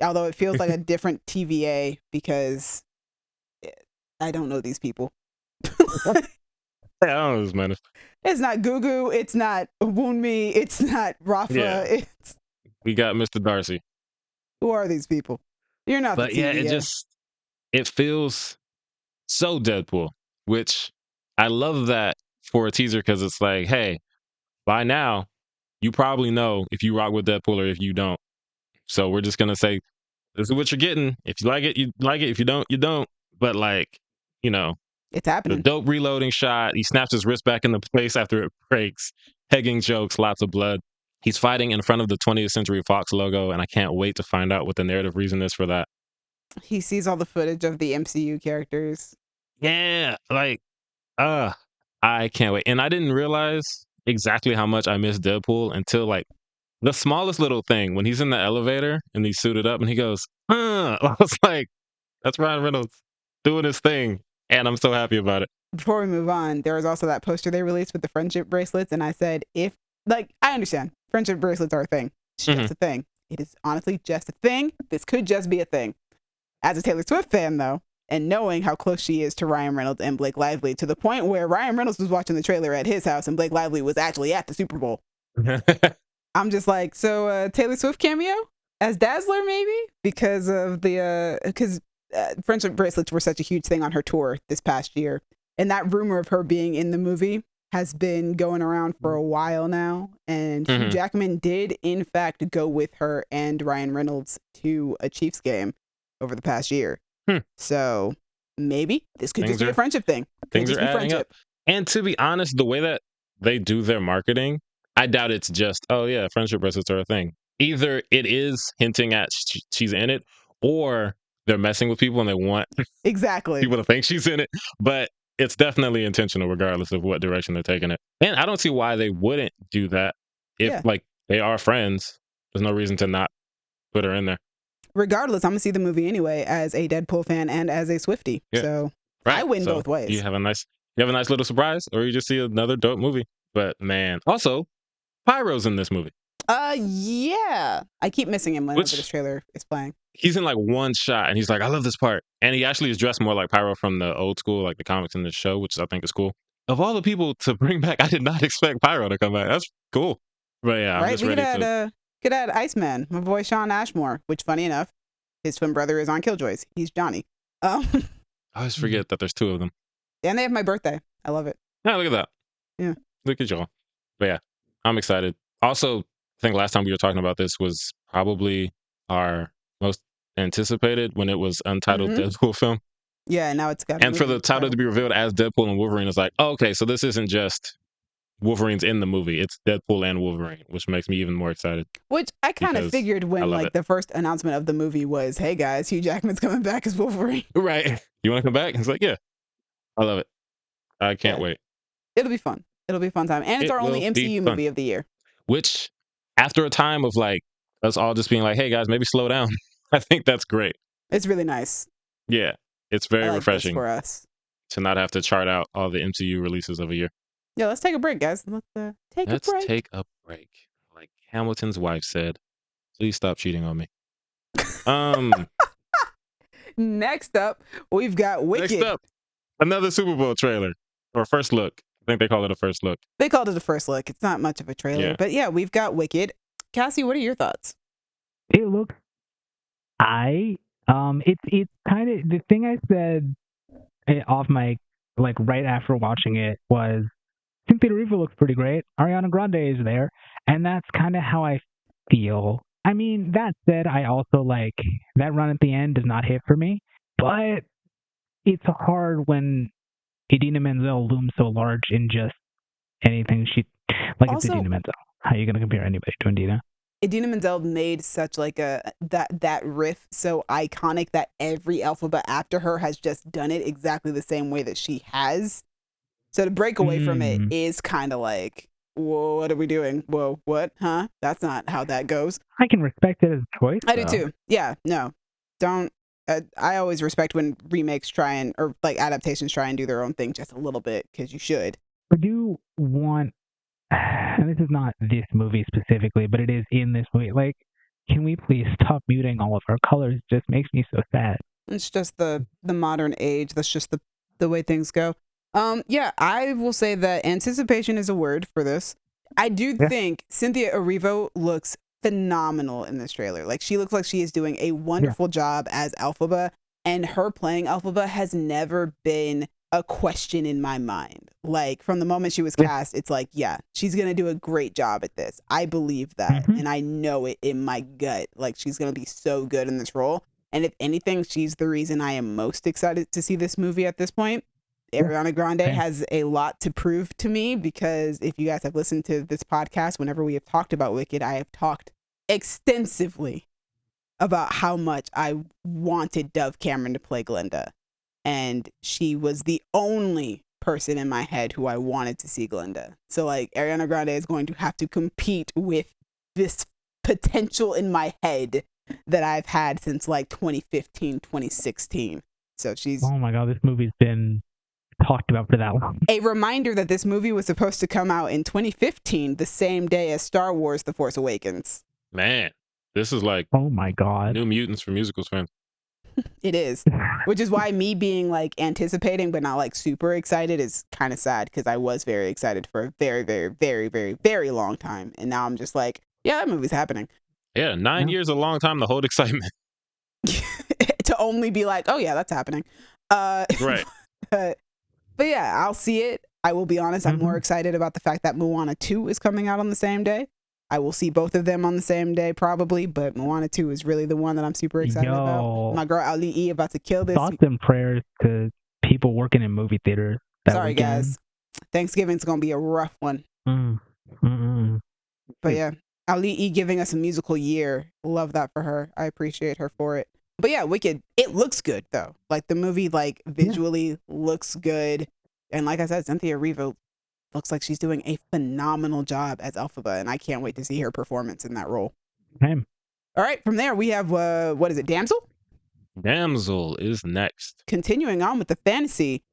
although it feels like a different TVA because I don't know these people. I don't know this man. It's not Gugu. It's not Woonmi. It's not Rafa. Yeah. We got Mr. Darcy. Who are these people? You're not. But the TVA. it feels so Deadpool, which I love that for a teaser because it's like, hey, by now you probably know if you rock with Deadpool or if you don't. So we're just gonna say this is what you're getting. If you like it, you like it. If you don't, you don't. But like, you know. It's happening. The dope reloading shot. He snaps his wrist back into place after it breaks. Pegging jokes, lots of blood. He's fighting in front of the 20th Century Fox logo, and I can't wait to find out what the narrative reason is for that. He sees all the footage of the MCU characters. Yeah, like, I can't wait. And I didn't realize exactly how much I missed Deadpool until like the smallest little thing when he's in the elevator and he's suited up and he goes, I was like, that's Ryan Reynolds doing his thing. And I'm so happy about it. Before we move on, there was also that poster they released with the friendship bracelets. And I said, I understand friendship bracelets are a thing. It's just a thing. It is honestly just a thing. This could just be a thing. As a Taylor Swift fan, though, and knowing how close she is to Ryan Reynolds and Blake Lively, to the point where Ryan Reynolds was watching the trailer at his house and Blake Lively was actually at the Super Bowl. I'm just like, so Taylor Swift cameo as Dazzler, maybe? Because of the, friendship bracelets were such a huge thing on her tour this past year. And that rumor of her being in the movie has been going around for a while now. And Hugh Jackman did, in fact, go with her and Ryan Reynolds to a Chiefs game over the past year. So maybe this could just be a friendship thing. Things are adding up. And to be honest, the way that they do their marketing, I doubt it's just, oh yeah, friendship bracelets are a thing. Either it is hinting at she's in it, or they're messing with people and they want people to think she's in it. But it's definitely intentional regardless of what direction they're taking it. And I don't see why they wouldn't do that if like they are friends. There's no reason to not put her in there. Regardless, I'm gonna see the movie anyway as a Deadpool fan and as a Swiftie. Yeah. So I win both ways. You have a nice little surprise, or you just see another dope movie. But man, also Pyro's in this movie. Yeah. I keep missing him whenever this trailer is playing. He's in like one shot and he's like, I love this part. And he actually is dressed more like Pyro from the old school, like the comics in the show, which I think is cool. Of all the people to bring back, I did not expect Pyro to come back. That's cool. But yeah, I'm just ready to... Could add Iceman, my boy Sean Ashmore, which funny enough, his twin brother is on Killjoys. He's Johnny. I always forget that there's two of them. And they have my birthday. I love it. Yeah, look at that. Yeah. Look at y'all. But yeah, I'm excited. Also, I think last time we were talking about this was probably our most anticipated when it was untitled Deadpool film. Yeah, now it's got. And for the title to be revealed as Deadpool and Wolverine, it's like, oh, okay, so this isn't just Wolverine's in the movie; it's Deadpool and Wolverine, which makes me even more excited. Which I kind of figured when like the first announcement of the movie was, "Hey guys, Hugh Jackman's coming back as Wolverine." Right? You want to come back? It's like, yeah, I love it. I can't wait. It'll be fun. It'll be a fun time, and it's our only MCU movie of the year. Which, after a time of like us all just being like, "Hey guys, maybe slow down," I think that's great. It's really nice. Yeah, it's very refreshing for us to not have to chart out all the MCU releases of a year. Yeah, let's take a break, guys. Let's take a break. Take a break. Like Hamilton's wife said, please stop cheating on me. Next up, we've got Wicked. Next up, another Super Bowl trailer or first look. I think they call it a first look. They called it a first look. It's not much of a trailer, but yeah, we've got Wicked. Cassie, what are your thoughts? It looks. It's kind of the thing I said off mic, like right after watching it, was Cynthia Erivo looks pretty great. Ariana Grande is there, and that's kind of how I feel. I mean, that said, I also like that run at the end does not hit for me, but it's hard when Idina Menzel looms so large in just anything she like. Also, it's Idina Menzel. How are you going to compare anybody to Idina? Idina Menzel made such like that riff so iconic that every alphabet after her has just done it exactly the same way that she has. So to break away from it is kind of like, whoa, what are we doing? Whoa, what? Huh? That's not how that goes. I can respect it as a choice. I do too. Yeah, no, don't. I always respect when remakes or adaptations try and do their own thing just a little bit, because you should. I do want, and this is not this movie specifically, but it is in this movie. Like, can we please stop muting all of our colors? It just makes me so sad. It's just the modern age. That's just the way things go. Yeah, I will say that anticipation is a word for this. I do think Cynthia Erivo looks phenomenal in this trailer. Like, she looks like she is doing a wonderful job as Elphaba, and her playing Elphaba has never been a question in my mind. Like, from the moment she was cast, it's like, yeah, she's gonna do a great job at this. I believe that, and I know it in my gut. Like, she's gonna be so good in this role. And if anything, she's the reason I am most excited to see this movie at this point. Ariana Grande has a lot to prove to me, because if you guys have listened to this podcast, whenever we have talked about Wicked, I have talked extensively about how much I wanted Dove Cameron to play Glinda. And she was the only person in my head who I wanted to see Glinda. So, like, Ariana Grande is going to have to compete with this potential in my head that I've had since, like, 2015, 2016. So she's... Oh my God, this movie's been talked about for that long. A reminder that this movie was supposed to come out in 2015, the same day as Star Wars The Force Awakens. Man, this is like, oh my God, New Mutants for musicals fans. It is, which is why me being like anticipating but not like super excited is kind of sad, because I was very excited for a very, very, very, very, very long time, and now I'm just like, yeah, that movie's happening. Yeah, 9 years, a long time to hold excitement. To only be like, oh yeah, that's happening. Right. But yeah, I'll see it. I will be honest, I'm more excited about the fact that Moana 2 is coming out on the same day. I will see both of them on the same day probably, but Moana 2 is really the one that I'm super excited about. My girl Ali E about to kill this. Thoughts and prayers to people working in movie theaters. Sorry, guys. Thanksgiving's going to be a rough one. But yeah, Ali E giving us a musical year. Love that for her. I appreciate her for it. But yeah, Wicked, it looks good though. Like, the movie, like, visually looks good. And like I said, Cynthia Erivo looks like she's doing a phenomenal job as Elphaba, and I can't wait to see her performance in that role. Same. All right, from there we have, what is it, Damsel? Damsel is next. Continuing on with the fantasy,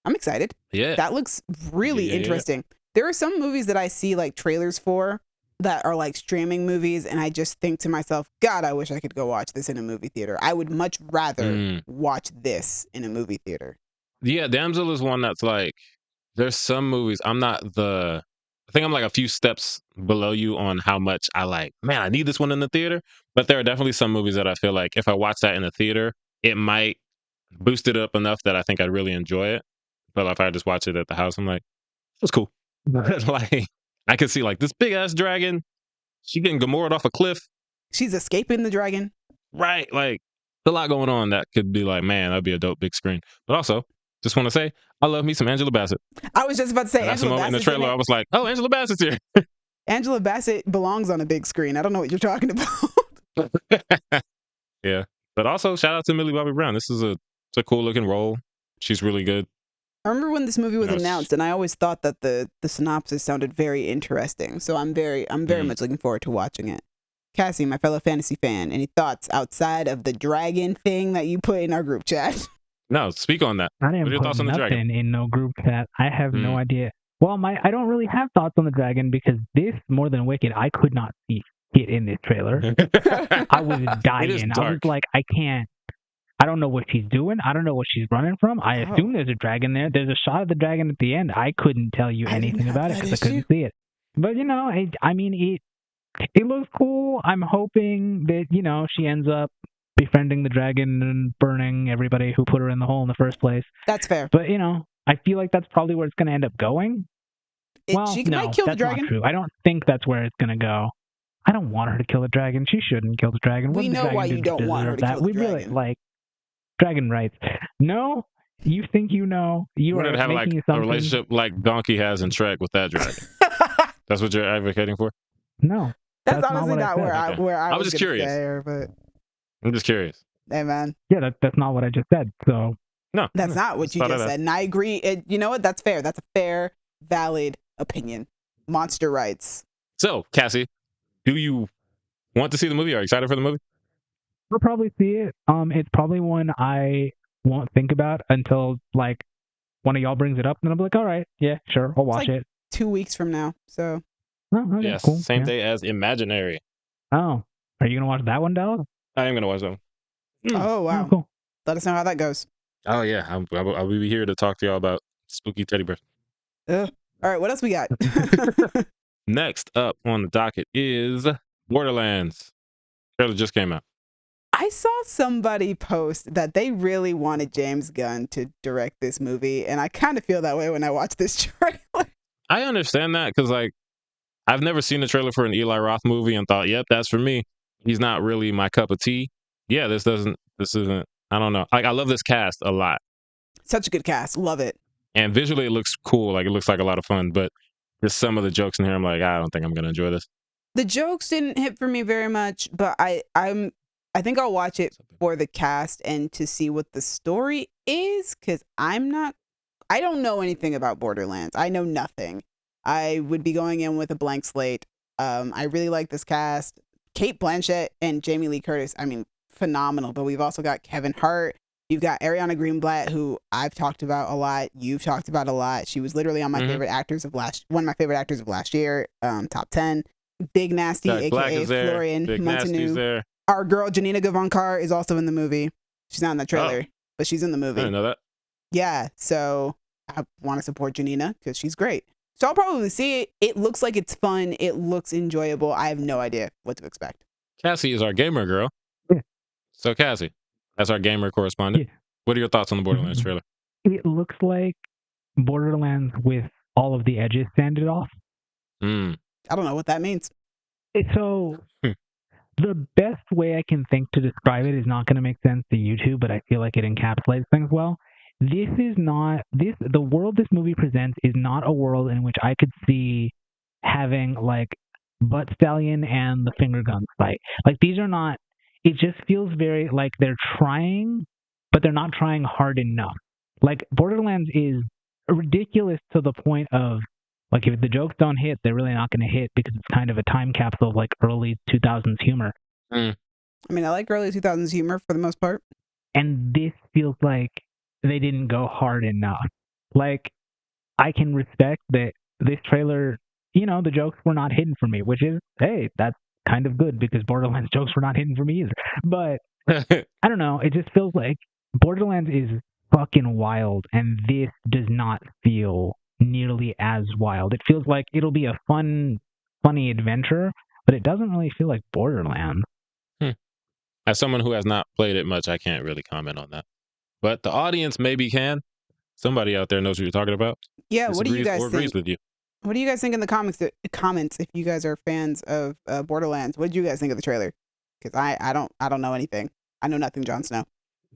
I'm excited. Yeah. That looks really interesting. There are some movies that I see like trailers for that are like streaming movies, and I just think to myself, God, I wish I could go watch this in a movie theater. I would much rather watch this in a movie theater. Yeah, Damsel is one that's like, there's some movies, I think I'm like a few steps below you on how much I like, man, I need this one in the theater. But there are definitely some movies that I feel like if I watch that in the theater, it might boost it up enough that I think I'd really enjoy it. But if I just watch it at the house, I'm like, it's cool. Like, I could see like this big ass dragon, she getting Gamora'd off a cliff. She's escaping the dragon. Right, like, a lot going on that could be like, man, that'd be a dope big screen. But also, just want to say, I love me some Angela Bassett. I was just about to say, Angela Bassett. In the trailer, I was like, oh, Angela Bassett's here. Angela Bassett belongs on a big screen. I don't know what you're talking about. Yeah. But also, shout out to Millie Bobby Brown. This is a cool looking role. She's really good. I remember when this movie was announced, and I always thought that the synopsis sounded very interesting. So I'm very much looking forward to watching it. Cassie, my fellow fantasy fan, any thoughts outside of the dragon thing that you put in our group chat? No, speak on that. I What didn't are your put thoughts on the dragon? nothing in no group chat. I have no idea. Well, I don't really have thoughts on the dragon because this More Than Wicked, I could not see it in this trailer. I was dying. It is I was dark. like, I can't. I don't know what she's doing. I don't know what she's running from. I assume there's a dragon there. There's a shot of the dragon at the end. I couldn't tell you anything about it because I couldn't see it. But, you know, I mean, it looks cool. I'm hoping that, you know, she ends up befriending the dragon and burning everybody who put her in the hole in the first place. That's fair. But, you know, I feel like that's probably where it's going to end up going. She might kill the dragon. Not true. I don't think that's where it's going to go. I don't want her to kill the dragon. She shouldn't kill the dragon. We know why you don't want her to kill the dragon. We really, like, dragon rights. No, you think you know. You want are to have like a relationship like Donkey has in Shrek with that dragon. That's what you're advocating for? No. That's honestly not where I was just curious. Say, but I'm just curious. Hey, man. Yeah, that's not what I just said. So no, that's not what you just said. And I agree. You know what? That's fair. That's a fair, valid opinion. Monster rights. So, Cassie, do you want to see the movie? Are you excited for the movie? I'll probably see it. It's probably one I won't think about until like one of y'all brings it up, and I'll be like, all right, yeah, sure, I'll watch it. 2 weeks from now. So. Oh, okay, yes, cool. Same day as Imaginary. Oh, are you gonna watch that one, Dallas? I am gonna watch that one. Oh wow! Oh, cool. Let us know how that goes. Oh yeah, I'll be here to talk to y'all about spooky teddy bears. All right, what else we got? Next up on the docket is Borderlands. Trailer just came out. I saw somebody post that they really wanted James Gunn to direct this movie, and I kind of feel that way when I watch this trailer. I understand that because, like, I've never seen a trailer for an Eli Roth movie and thought, yep, that's for me. He's not really my cup of tea. Yeah, this isn't, I don't know. Like, I love this cast a lot. Such a good cast. Love it. And visually, it looks cool. Like, it looks like a lot of fun, but just some of the jokes in here, I'm like, I don't think I'm going to enjoy this. The jokes didn't hit for me very much, but I think I'll watch it for the cast and to see what the story is, because I don't know anything about Borderlands. I know nothing. I would be going in with a blank slate. I really like this cast. Cate Blanchett and Jamie Lee Curtis, I mean, phenomenal. But we've also got Kevin Hart. You've got Ariana Greenblatt, who I've talked about a lot. You've talked about a lot. She was literally on my favorite actors of one of my favorite actors of last year, top 10. Big Nasty, Jack Black aka Florian Munteanu. Our girl Janina Gavankar is also in the movie. She's not in the trailer, but she's in the movie. I didn't know that. Yeah, so I want to support Janina because she's great. So I'll probably see it. It looks like it's fun. It looks enjoyable. I have no idea what to expect. Cassie is our gamer girl. Yeah. So Cassie, that's our gamer correspondent. Yeah. What are your thoughts on the Borderlands trailer? It looks like Borderlands with all of the edges sanded off. I don't know what that means. So the best way I can think to describe it is not going to make sense to you two, but I feel like it encapsulates things well. The world this movie presents is not a world in which I could see having like Butt Stallion and the finger guns fight. Like these are not, it just feels very like they're trying, but they're not trying hard enough. Like Borderlands is ridiculous to the point of like if the jokes don't hit, they're really not going to hit because it's kind of a time capsule of like early 2000s humor. I mean, I like early 2000s humor for the most part. And this feels like they didn't go hard enough. Like, I can respect that this trailer, you know, the jokes were not hidden for me, which is, hey, that's kind of good because Borderlands jokes were not hidden for me either. But I don't know. It just feels like Borderlands is fucking wild, and this does not feel nearly as wild. It feels like it'll be a funny adventure, but it doesn't really feel like Borderlands. As someone who has not played it much, I can't really comment on that. But the audience maybe can. Somebody out there knows what you're talking about. Yeah, what do you guys think? Agrees with you. What do you guys think in the comments if you guys are fans of Borderlands? What did you guys think of the trailer? Because I don't know anything. I know nothing, Jon Snow.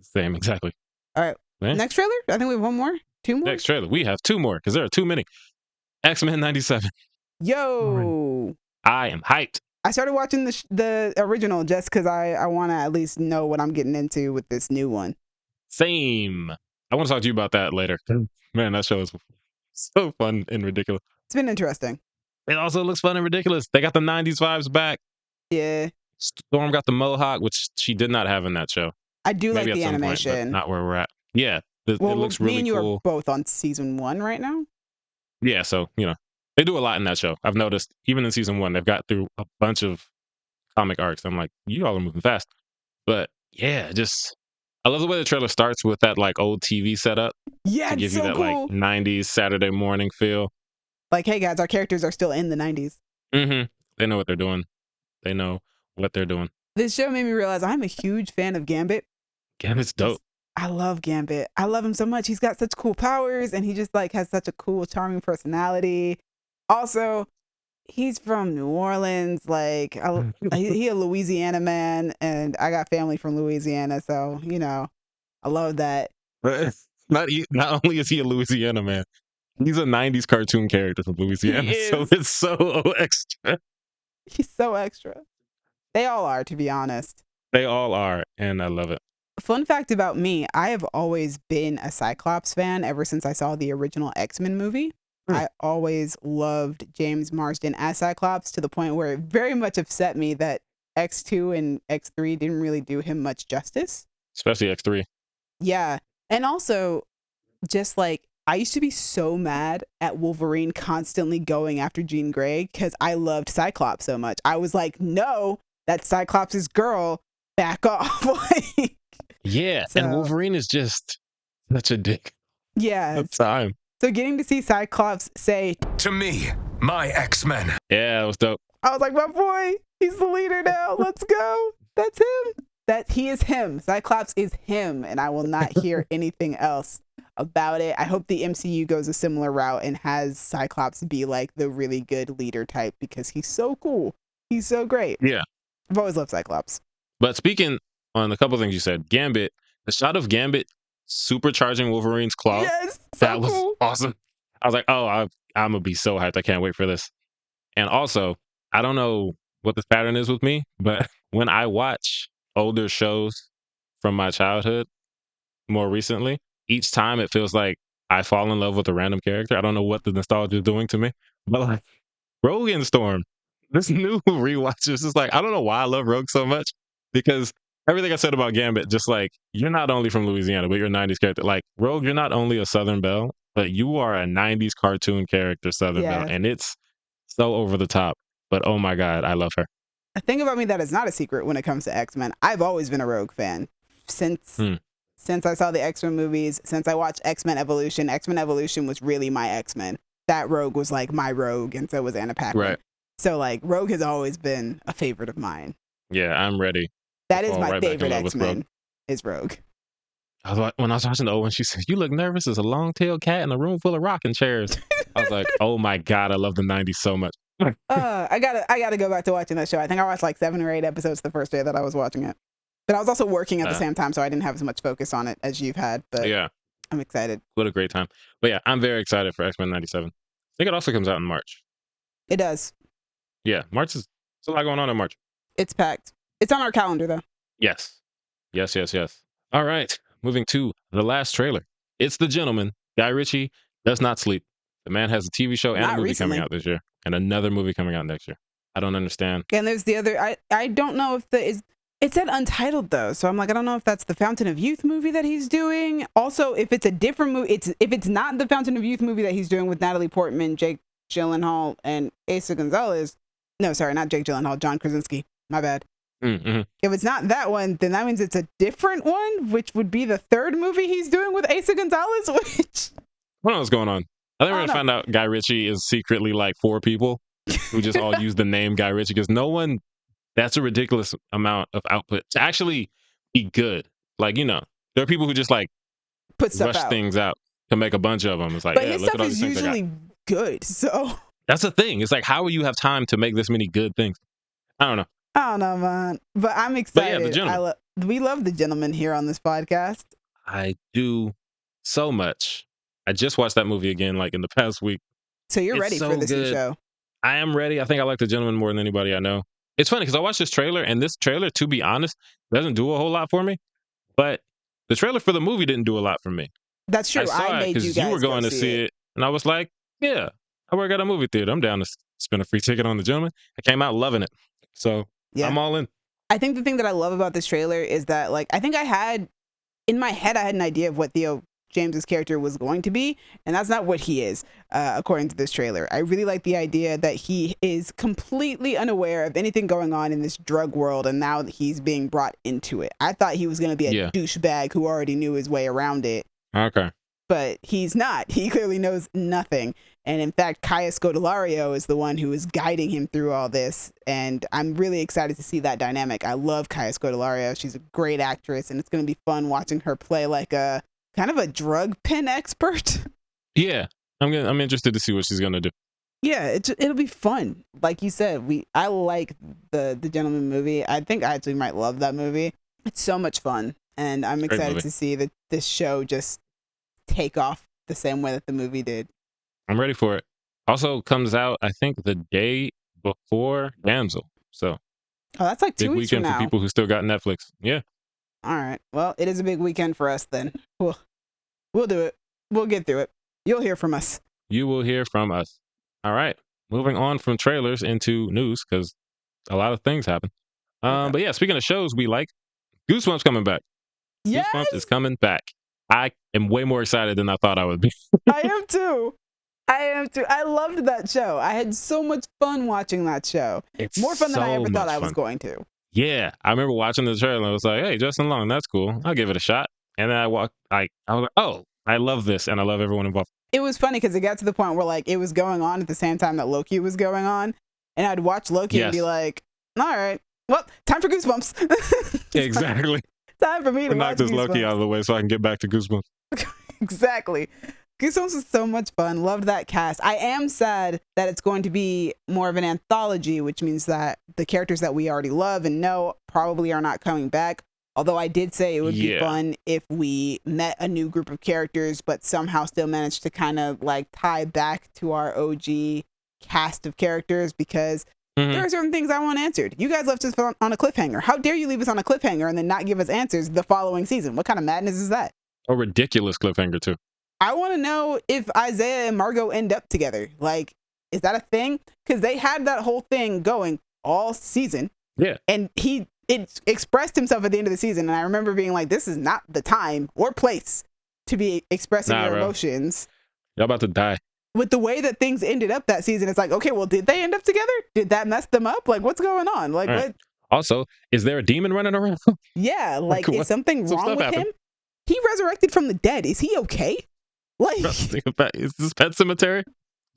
Same, exactly. All right. Man. Next trailer? I think we have one more. Two more? Next trailer. We have two more because there are too many. X-Men 97. Yo. I am hyped. I started watching the original just because I want to at least know what I'm getting into with this new one. Same. I want to talk to you about that later. Man, that show is so fun and ridiculous. It's been interesting. It also looks fun and ridiculous. They got the 90s vibes back. Yeah. Storm got the mohawk, which she did not have in that show. I do like the animation. Point, not where we're at. Yeah, it Well, looks me really and you cool. are both on season 1 right now. Yeah, so they do a lot in that show. I've noticed even in season 1, they've got through a bunch of comic arcs. I'm like, you all are moving fast. But yeah, just I love the way the trailer starts with that like old TV setup Yeah, to it's give you so that like cool. 90s Saturday morning feel. Like, hey guys, our characters are still in the 90s. They know what they're doing. They know what they're doing. This show made me realize I'm a huge fan of Gambit. Gambit's dope. I love Gambit. I love him so much. He's got such cool powers and he just like has such a cool, charming personality. Also, he's from New Orleans. Like, he a Louisiana man, and I got family from Louisiana, so I love that. But not only is he a Louisiana man, he's a 90s cartoon character from He Louisiana. So is. it's so extra. He's so extra. They all are, to be honest. They all are, and I love it. Fun fact about me, I have always been a Cyclops fan ever since I saw the original X-Men movie. I always loved James Marsden as Cyclops to the point where it very much upset me that X2 and X3 didn't really do him much justice. Especially X3. Yeah. And also, just like, I used to be so mad at Wolverine constantly going after Jean Grey because I loved Cyclops so much. I was like, no, that's Cyclops' girl. Back off. Like, yeah, so, and Wolverine is just such a dick. Yeah. Time. So getting to see Cyclops say, "To me, my X-Men." Yeah, it was dope. I was like, my boy, he's the leader now. Let's go. That's him. That he is him. Cyclops is him, and I will not hear anything else about it. I hope the MCU goes a similar route and has Cyclops be like the really good leader type because he's so cool. He's so great. Yeah. I've always loved Cyclops. But speaking on a couple of things you said, Gambit, the shot of Gambit supercharging Wolverine's claw, yes, so that was cool. awesome. I was like, oh, I'm gonna be so hyped. I can't wait for this. And also, I don't know what this pattern is with me, but when I watch older shows from my childhood more recently, each time it feels like I fall in love with a random character. I don't know what the nostalgia is doing to me, but like Rogue and Storm, this new rewatch is just like, I don't know why I love Rogue so much because everything I said about Gambit, just like, you're not only from Louisiana, but you're a 90s character. Like, Rogue, you're not only a Southern Belle, but you are a 90s cartoon character, Southern Belle. And it's so over the top. But oh my God, I love her. A thing about me that is not a secret when it comes to X-Men, I've always been a Rogue fan. Since I saw the X-Men movies, since I watched X-Men Evolution, X-Men Evolution was really my X-Men. That Rogue was like my Rogue, and so was Anna Paquin. Right. So like Rogue has always been a favorite of mine. Yeah, I'm ready. That is my favorite X-Men. Is Rogue. When I was watching the old one, she said, "You look nervous as a long-tailed cat in a room full of rocking chairs." I was like, "Oh my God, I love the '90s so much." I gotta go back to watching that show. I think I watched like 7 or 8 episodes the first day that I was watching it. But I was also working at the same time, so I didn't have as much focus on it as you've had. But yeah, I'm excited. What a great time. But yeah, I'm very excited for X-Men 97. I think it also comes out in March. It does. Yeah, March is a lot going on in March. It's packed. It's on our calendar though. Yes. All right, moving to the last trailer. It's The Gentleman. Guy Ritchie does not sleep. The man has a TV show and a movie coming out this year, and another movie coming out next year. I don't understand. And there's the other. I don't know if it said Untitled though, so I'm like, I don't know if that's the Fountain of Youth movie that he's doing. Also, if it's a different movie, if it's not the Fountain of Youth movie that he's doing with Natalie Portman, Jake Gyllenhaal, and Asa Gonzalez. No, sorry, not Jake Gyllenhaal, John Krasinski. My bad. Mm-hmm. If it's not that one, then that means it's a different one, which would be the third movie he's doing with Asa Gonzalez. Which I don't know what's going on. I think we're gonna find out Guy Ritchie is secretly like 4 people who just all use the name Guy Ritchie because no one. That's a ridiculous amount of output to actually be good. Like, there are people who just like put stuff rush things out to make a bunch of them. It's like, but yeah, his look stuff at all these is usually good. So that's the thing. It's like, how will you have time to make this many good things? I don't know, man. But I'm excited. But yeah, The Gentleman. We love The Gentleman here on this podcast. I do so much. I just watched that movie again, like in the past week. So you're ready for this new show? I am ready. I think I like The Gentleman more than anybody I know. It's funny because I watched this trailer, and this trailer, to be honest, doesn't do a whole lot for me. But the trailer for the movie didn't do a lot for me. That's true. I made you guys you were going to see it, and I was like, yeah, I work at a movie theater. I'm down to spend a free ticket on The Gentleman. I came out loving it. So I'm all in. I think the thing that I love about this trailer is that, like, I think I had in my head, I had an idea of what Theo James's character was going to be, and that's not what he is, according to this trailer. I really like the idea that he is completely unaware of anything going on in this drug world, and now that he's being brought into it. I thought he was going to be a douchebag who already knew his way around it. Okay. But he's not. He clearly knows nothing. And in fact, Kaya Scodelario is the one who is guiding him through all this. And I'm really excited to see that dynamic. I love Kaya Scodelario. She's a great actress, and it's going to be fun watching her play like a kind of a drug pen expert. Yeah. I'm interested to see what she's going to do. Yeah, it'll be fun. Like you said, I like the Gentleman movie. I think I actually might love that movie. It's so much fun. And I'm excited to see that this show just take off the same way that the movie did. I'm ready for it. Also comes out, I think, the day before Damsel. So that's like 2 big weeks from weekend now. for people who still got Netflix. Yeah. All right. Well, it is a big weekend for us then. We'll do it. We'll get through it. You'll hear from us. You will hear from us. All right. Moving on from trailers into news, because a lot of things happen. Okay. But yeah, speaking of shows we like, Goosebumps coming back. Yes! Goosebumps is coming back. I am way more excited than I thought I would be. I am too. I loved that show. I had so much fun watching that show. It's more fun than I ever thought much I was fun. going to. Yeah, I remember watching the trailer and I was like, hey, Justin Long, that's cool. I'll give it a shot. And then I was like, oh, I love this and I love everyone involved. It was funny because it got to the point where like it was going on at the same time that Loki was going on. And I'd watch Loki and be like, all right, well, time for Goosebumps. Exactly. Time for me to knock this Loki out of the way so I can get back to Goosebumps. Exactly. Goosebumps was so much fun. Loved that cast. I am sad that it's going to be more of an anthology, which means that the characters that we already love and know probably are not coming back. Although I did say it would be fun if we met a new group of characters, but somehow still managed to kind of like tie back to our OG cast of characters, because there are certain things I want answered. You guys left us on a cliffhanger. How dare you leave us on a cliffhanger and then not give us answers the following season? What kind of madness is that? A ridiculous cliffhanger too. I want to know if Isaiah and Margot end up together. Like, is that a thing? Because they had that whole thing going all season. Yeah. And it expressed himself at the end of the season. And I remember being like, this is not the time or place to be expressing your emotions. Y'all about to die. With the way that things ended up that season, it's like, okay, well, did they end up together? Did that mess them up? Like, what's going on? Like, what? Also, is there a demon running around? Yeah, like is something wrong with him? He resurrected from the dead. Is he okay? Like, is this Pet Cemetery?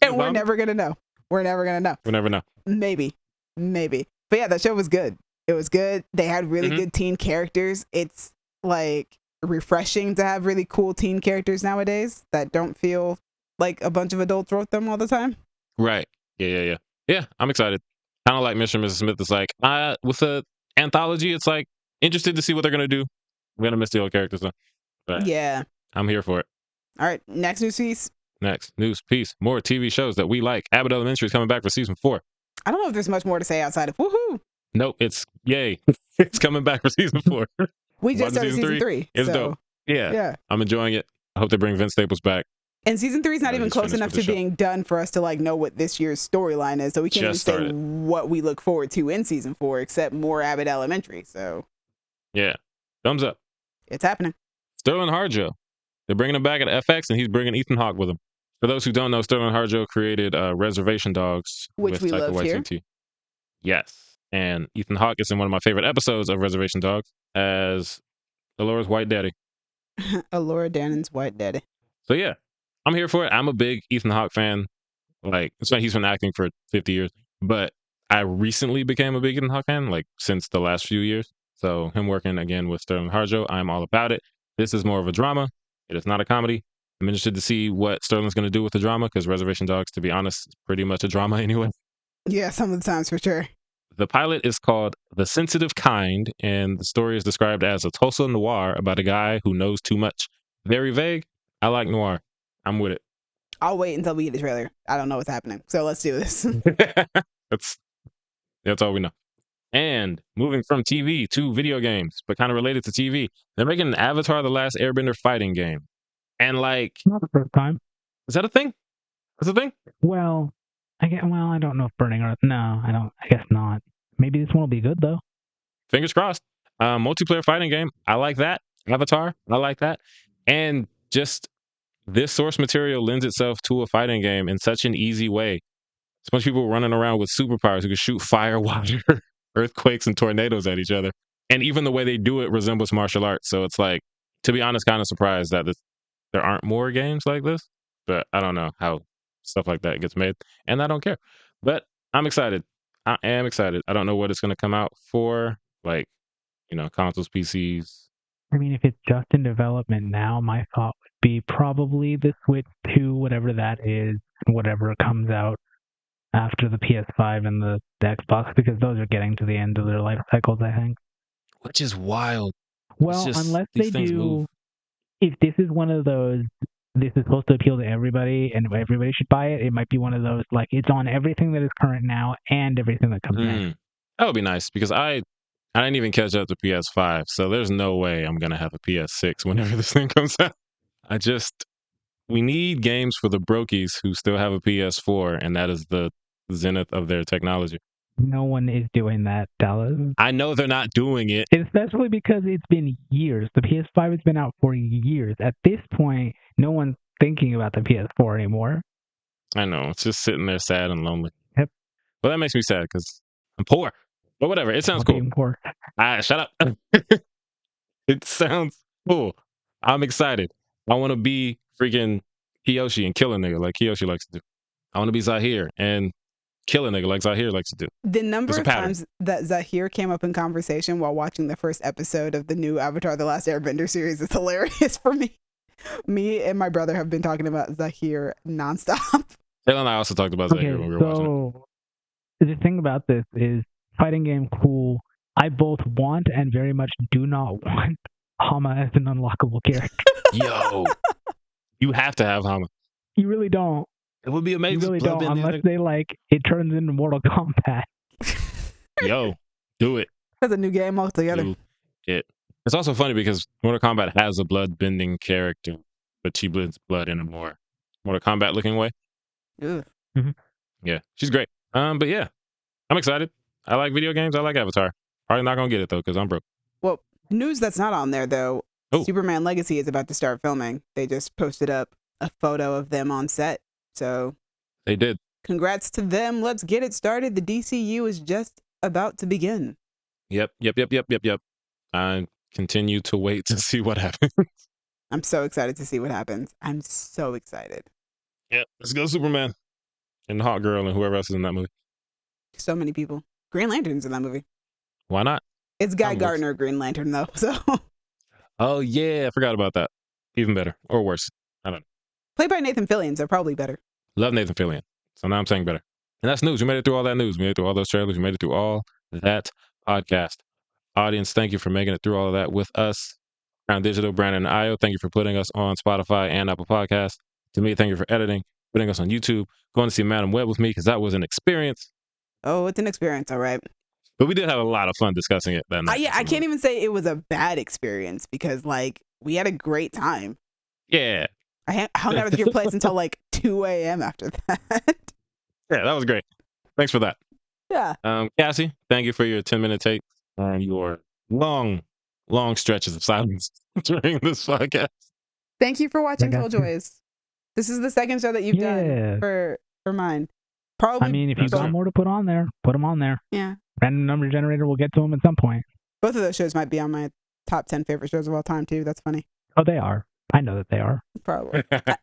And we're never gonna know. We're never gonna know. We'll never know. Maybe. But yeah, that show was good. It was good. They had really good teen characters. It's like refreshing to have really cool teen characters nowadays that don't feel like a bunch of adults wrote them all the time. Right. Yeah. I'm excited. Kind of like Mr. and Mrs. Smith. It's like, with the anthology, it's like interested to see what they're gonna do. We're gonna miss the old characters though. But yeah, I'm here for it. All right, next news piece. More TV shows that we like. Abbott Elementary is coming back for season 4. I don't know if there's much more to say outside of woohoo. Nope, it's yay. It's coming back for season 4. We just started season 3. It's dope. Yeah. I'm enjoying it. I hope they bring Vince Staples back. And season 3 is not even close enough to being done for us to like know what this year's storyline is. So we can't even say what we look forward to in season 4, except more Abbott Elementary. So yeah, thumbs up. It's happening. Sterlin Harjo. They're bringing him back at FX, and he's bringing Ethan Hawke with him. For those who don't know, Sterlin Harjo created Reservation Dogs, which we love here. Yes, and Ethan Hawke is in one of my favorite episodes of Reservation Dogs as Alora's white daddy. Alora Dannon's white daddy. So yeah, I'm here for it. I'm a big Ethan Hawke fan. Like, it's like he's been acting for 50 years, but I recently became a big Ethan Hawke fan, like since the last few years. So him working again with Sterlin Harjo, I'm all about it. This is more of a drama. It is not a comedy. I'm interested to see what Sterling's going to do with the drama, because Reservation Dogs, to be honest, is pretty much a drama anyway. Yeah, some of the times for sure. The pilot is called The Sensitive Kind, and the story is described as a Tulsa noir about a guy who knows too much. Very vague. I like noir. I'm with it. I'll wait until we get the trailer. I don't know what's happening, so let's do this. That's all we know. And moving from TV to video games, but kind of related to TV, they're making an Avatar: The Last Airbender fighting game. And like, not the first time. Is that a thing? That's a thing? Well, I don't know if Burning Earth. No, I don't. I guess not. Maybe this one will be good though. Fingers crossed. Multiplayer fighting game. I like that. Avatar. I like that. And just this source material lends itself to a fighting game in such an easy way. It's a bunch of people running around with superpowers who can shoot fire, water, earthquakes, and tornadoes at each other. And even the way they do it resembles martial arts. So it's like, to be honest, kind of surprised that there aren't more games like this. But I don't know how stuff like that gets made. And I don't care. But I'm excited. I am excited. I don't know what it's going to come out for, like, consoles, PCs. I mean, if it's just in development now, my thought would be probably the Switch 2, whatever that is, whatever comes out after the PS5 and the Xbox, because those are getting to the end of their life cycles, I think. Which is wild. Well, unless they do, if this is one of those, this is supposed to appeal to everybody and everybody should buy it, it might be one of those, like, it's on everything that is current now and everything that comes next. That would be nice, because I didn't even catch up to PS5, so there's no way I'm going to have a PS6 whenever this thing comes out. We need games for the brokies who still have a PS4, and that is the zenith of their technology. No one is doing that, Dallas. I know they're not doing it. Especially because it's been years. The PS5 has been out for years. At this point, no one's thinking about the PS4 anymore. I know. It's just sitting there sad and lonely. Yep. Well, that makes me sad because I'm poor. But whatever. It sounds cool. Being poor. Shut up. It sounds cool. I'm excited. I want to be freaking Kiyoshi and kill a nigga like Kiyoshi likes to do. I want to be Zahir and kill a nigga like Zahir likes to do. The number of times that Zahir came up in conversation while watching the first episode of the new Avatar: The Last Airbender series is hilarious for me. Me and my brother have been talking about Zahir nonstop. Taylor and I also talked about Zahir when we were watching it. The thing about this is, fighting game cool. I both want and very much do not want Hama as an unlockable character. Yo, you have to have Hama. You really don't. It would be amazing. You really don't, unless they it turns into Mortal Kombat. Yo, do it. That's a new game altogether. Do it. It's also funny because Mortal Kombat has a blood-bending character, but she blends blood in a more Mortal Kombat looking way. Mm-hmm. Yeah, she's great. But yeah, I'm excited. I like video games. I like Avatar. Probably not gonna get it though because I'm broke. Well, news that's not on there though. Oh. Superman Legacy is about to start filming. They just posted up a photo of them on set. So they did. Congrats to them. Let's get it started. The DCU is just about to begin. Yep. I continue to wait to see what happens. I'm so excited to see what happens. I'm so excited. Yep. Let's go Superman and the Hawk Girl and whoever else is in that movie. So many people. Green Lantern's in that movie. Why not? It's Guy Gardner Green Lantern though. So. Oh yeah, I forgot about that. Even better or worse. I don't know. Played by Nathan Fillion, so probably better. Love Nathan Fillion. So now I'm saying better. And that's news. We made it through all that news. We made it through all those trailers. We made it through all that podcast. Audience, thank you for making it through all of that with us. Crown Digital, Brandon and Io, thank you for putting us on Spotify and Apple Podcasts. To me, thank you for editing, putting us on YouTube, going to see Madam Web with me because that was an experience. Oh, it's an experience, all right. But we did have a lot of fun discussing it that night. Yeah, I can't even say it was a bad experience because, we had a great time. Yeah. I hung out at your place until 2 a.m. after that. Yeah, that was great. Thanks for that. Yeah. Cassie, thank you for your 10-minute take and your long stretches of silence during this podcast. Thank you for watching Killjoys. This is the second show that you've done for mine. Probably. I mean, if you got more to put on there, put them on there. Yeah. Random number generator will get to them at some point. Both of those shows might be on my top 10 favorite shows of all time, too. That's funny. Oh, they are. I know that they are. Probably. I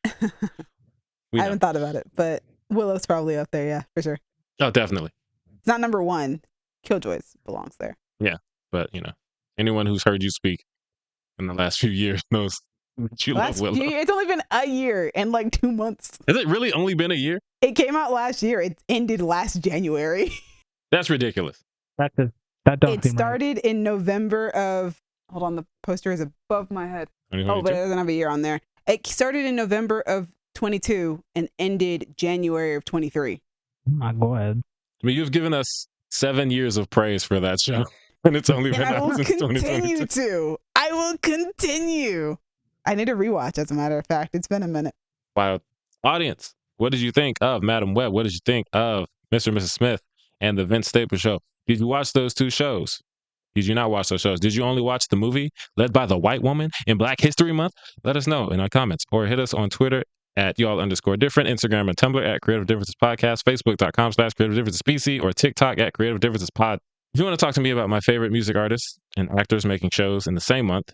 haven't thought about it, but Willow's probably up there, yeah, for sure. Oh, definitely. It's not number one. Killjoys belongs there. Yeah, but, anyone who's heard you speak in the last few years knows that you love Willow. It's only been a year and 2 months. Has it really only been a year? It came out last year. It ended last January. That's ridiculous. That don't It started in November of... Hold on, the poster is above my head. Oh, but it doesn't have a year on there. It started in November of 22 and ended January of 23. Go ahead. I mean, you've given us 7 years of praise for that show, and it's only been out since 2022. I will continue. I need a rewatch, as a matter of fact. It's been a minute. Wow. Audience, what did you think of Madam Web? What did you think of Mr. and Mrs. Smith and the Vince Staples Show? Did you watch those two shows? Did you not watch those shows? Did you only watch the movie led by the white woman in Black History Month? Let us know in our comments or hit us on Twitter at y'all_different, Instagram and Tumblr at Creative Differences Podcast, Facebook.com/Creative Differences PC, or TikTok at Creative Differences Pod. If you want to talk to me about my favorite music artists and actors making shows in the same month,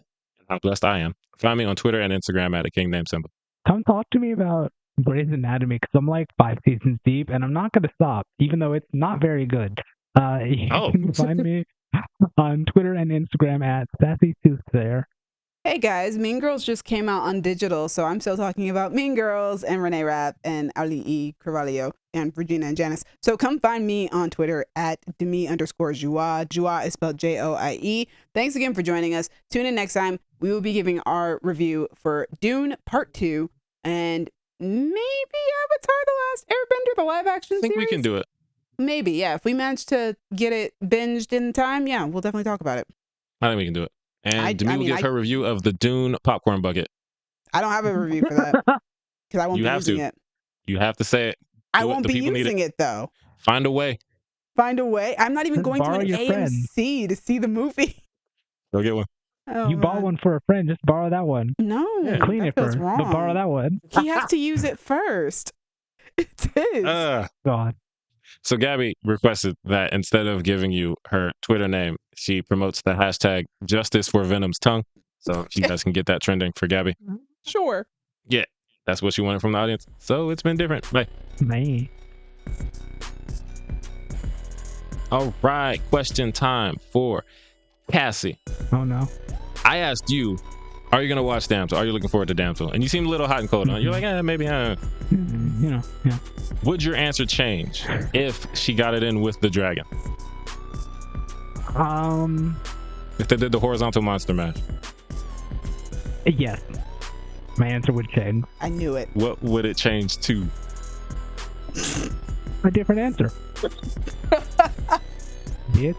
how blessed I am, find me on Twitter and Instagram at a king named Simba. Come talk to me about Grey's Anatomy because I'm like 5 seasons deep and I'm not going to stop, even though it's not very good. You can find me on Twitter and Instagram at SassyToothsayer. Hey guys, Mean Girls just came out on digital, so I'm still talking about Mean Girls and Renee Rapp and Ali E. Carvalho and Regina and Janice. So come find me on Twitter at Demi_Joie. Joie is spelled Joie. Thanks again for joining us. Tune in next time. We will be giving our review for Dune Part 2 and maybe Avatar The Last Airbender, the live action I think series. we can do it. Maybe, yeah. If we manage to get it binged in time, yeah, we'll definitely talk about it. I think we can do it. And Demi will give her review of the Dune popcorn bucket. I don't have a review for that because I won't be using it. You have to say it. I won't be using it though. Find a way. Find a way. I'm not even going to an AMC to see the movie. Go get one. Oh, you bought one for a friend. Just borrow that one. No, clean it first, but borrow that one. He has to use it first. It's his. God. So Gabby requested that instead of giving you her Twitter name, she promotes the hashtag Justice for Venom's tongue. So you guys can get that trending for Gabby. Sure. Yeah, that's what she wanted from the audience. So it's been different. Bye. Me. All right, question time for Cassie. Oh no. I asked you, are you going to watch Damsel? Are you looking forward to Damsel? And you seemed a little hot and cold on it. You're like, maybe. You know, yeah. Would your answer change if she got it in with the dragon? If they did the horizontal monster mash? Yes. My answer would change. I knew it. What would it change to? A different answer. Bitch.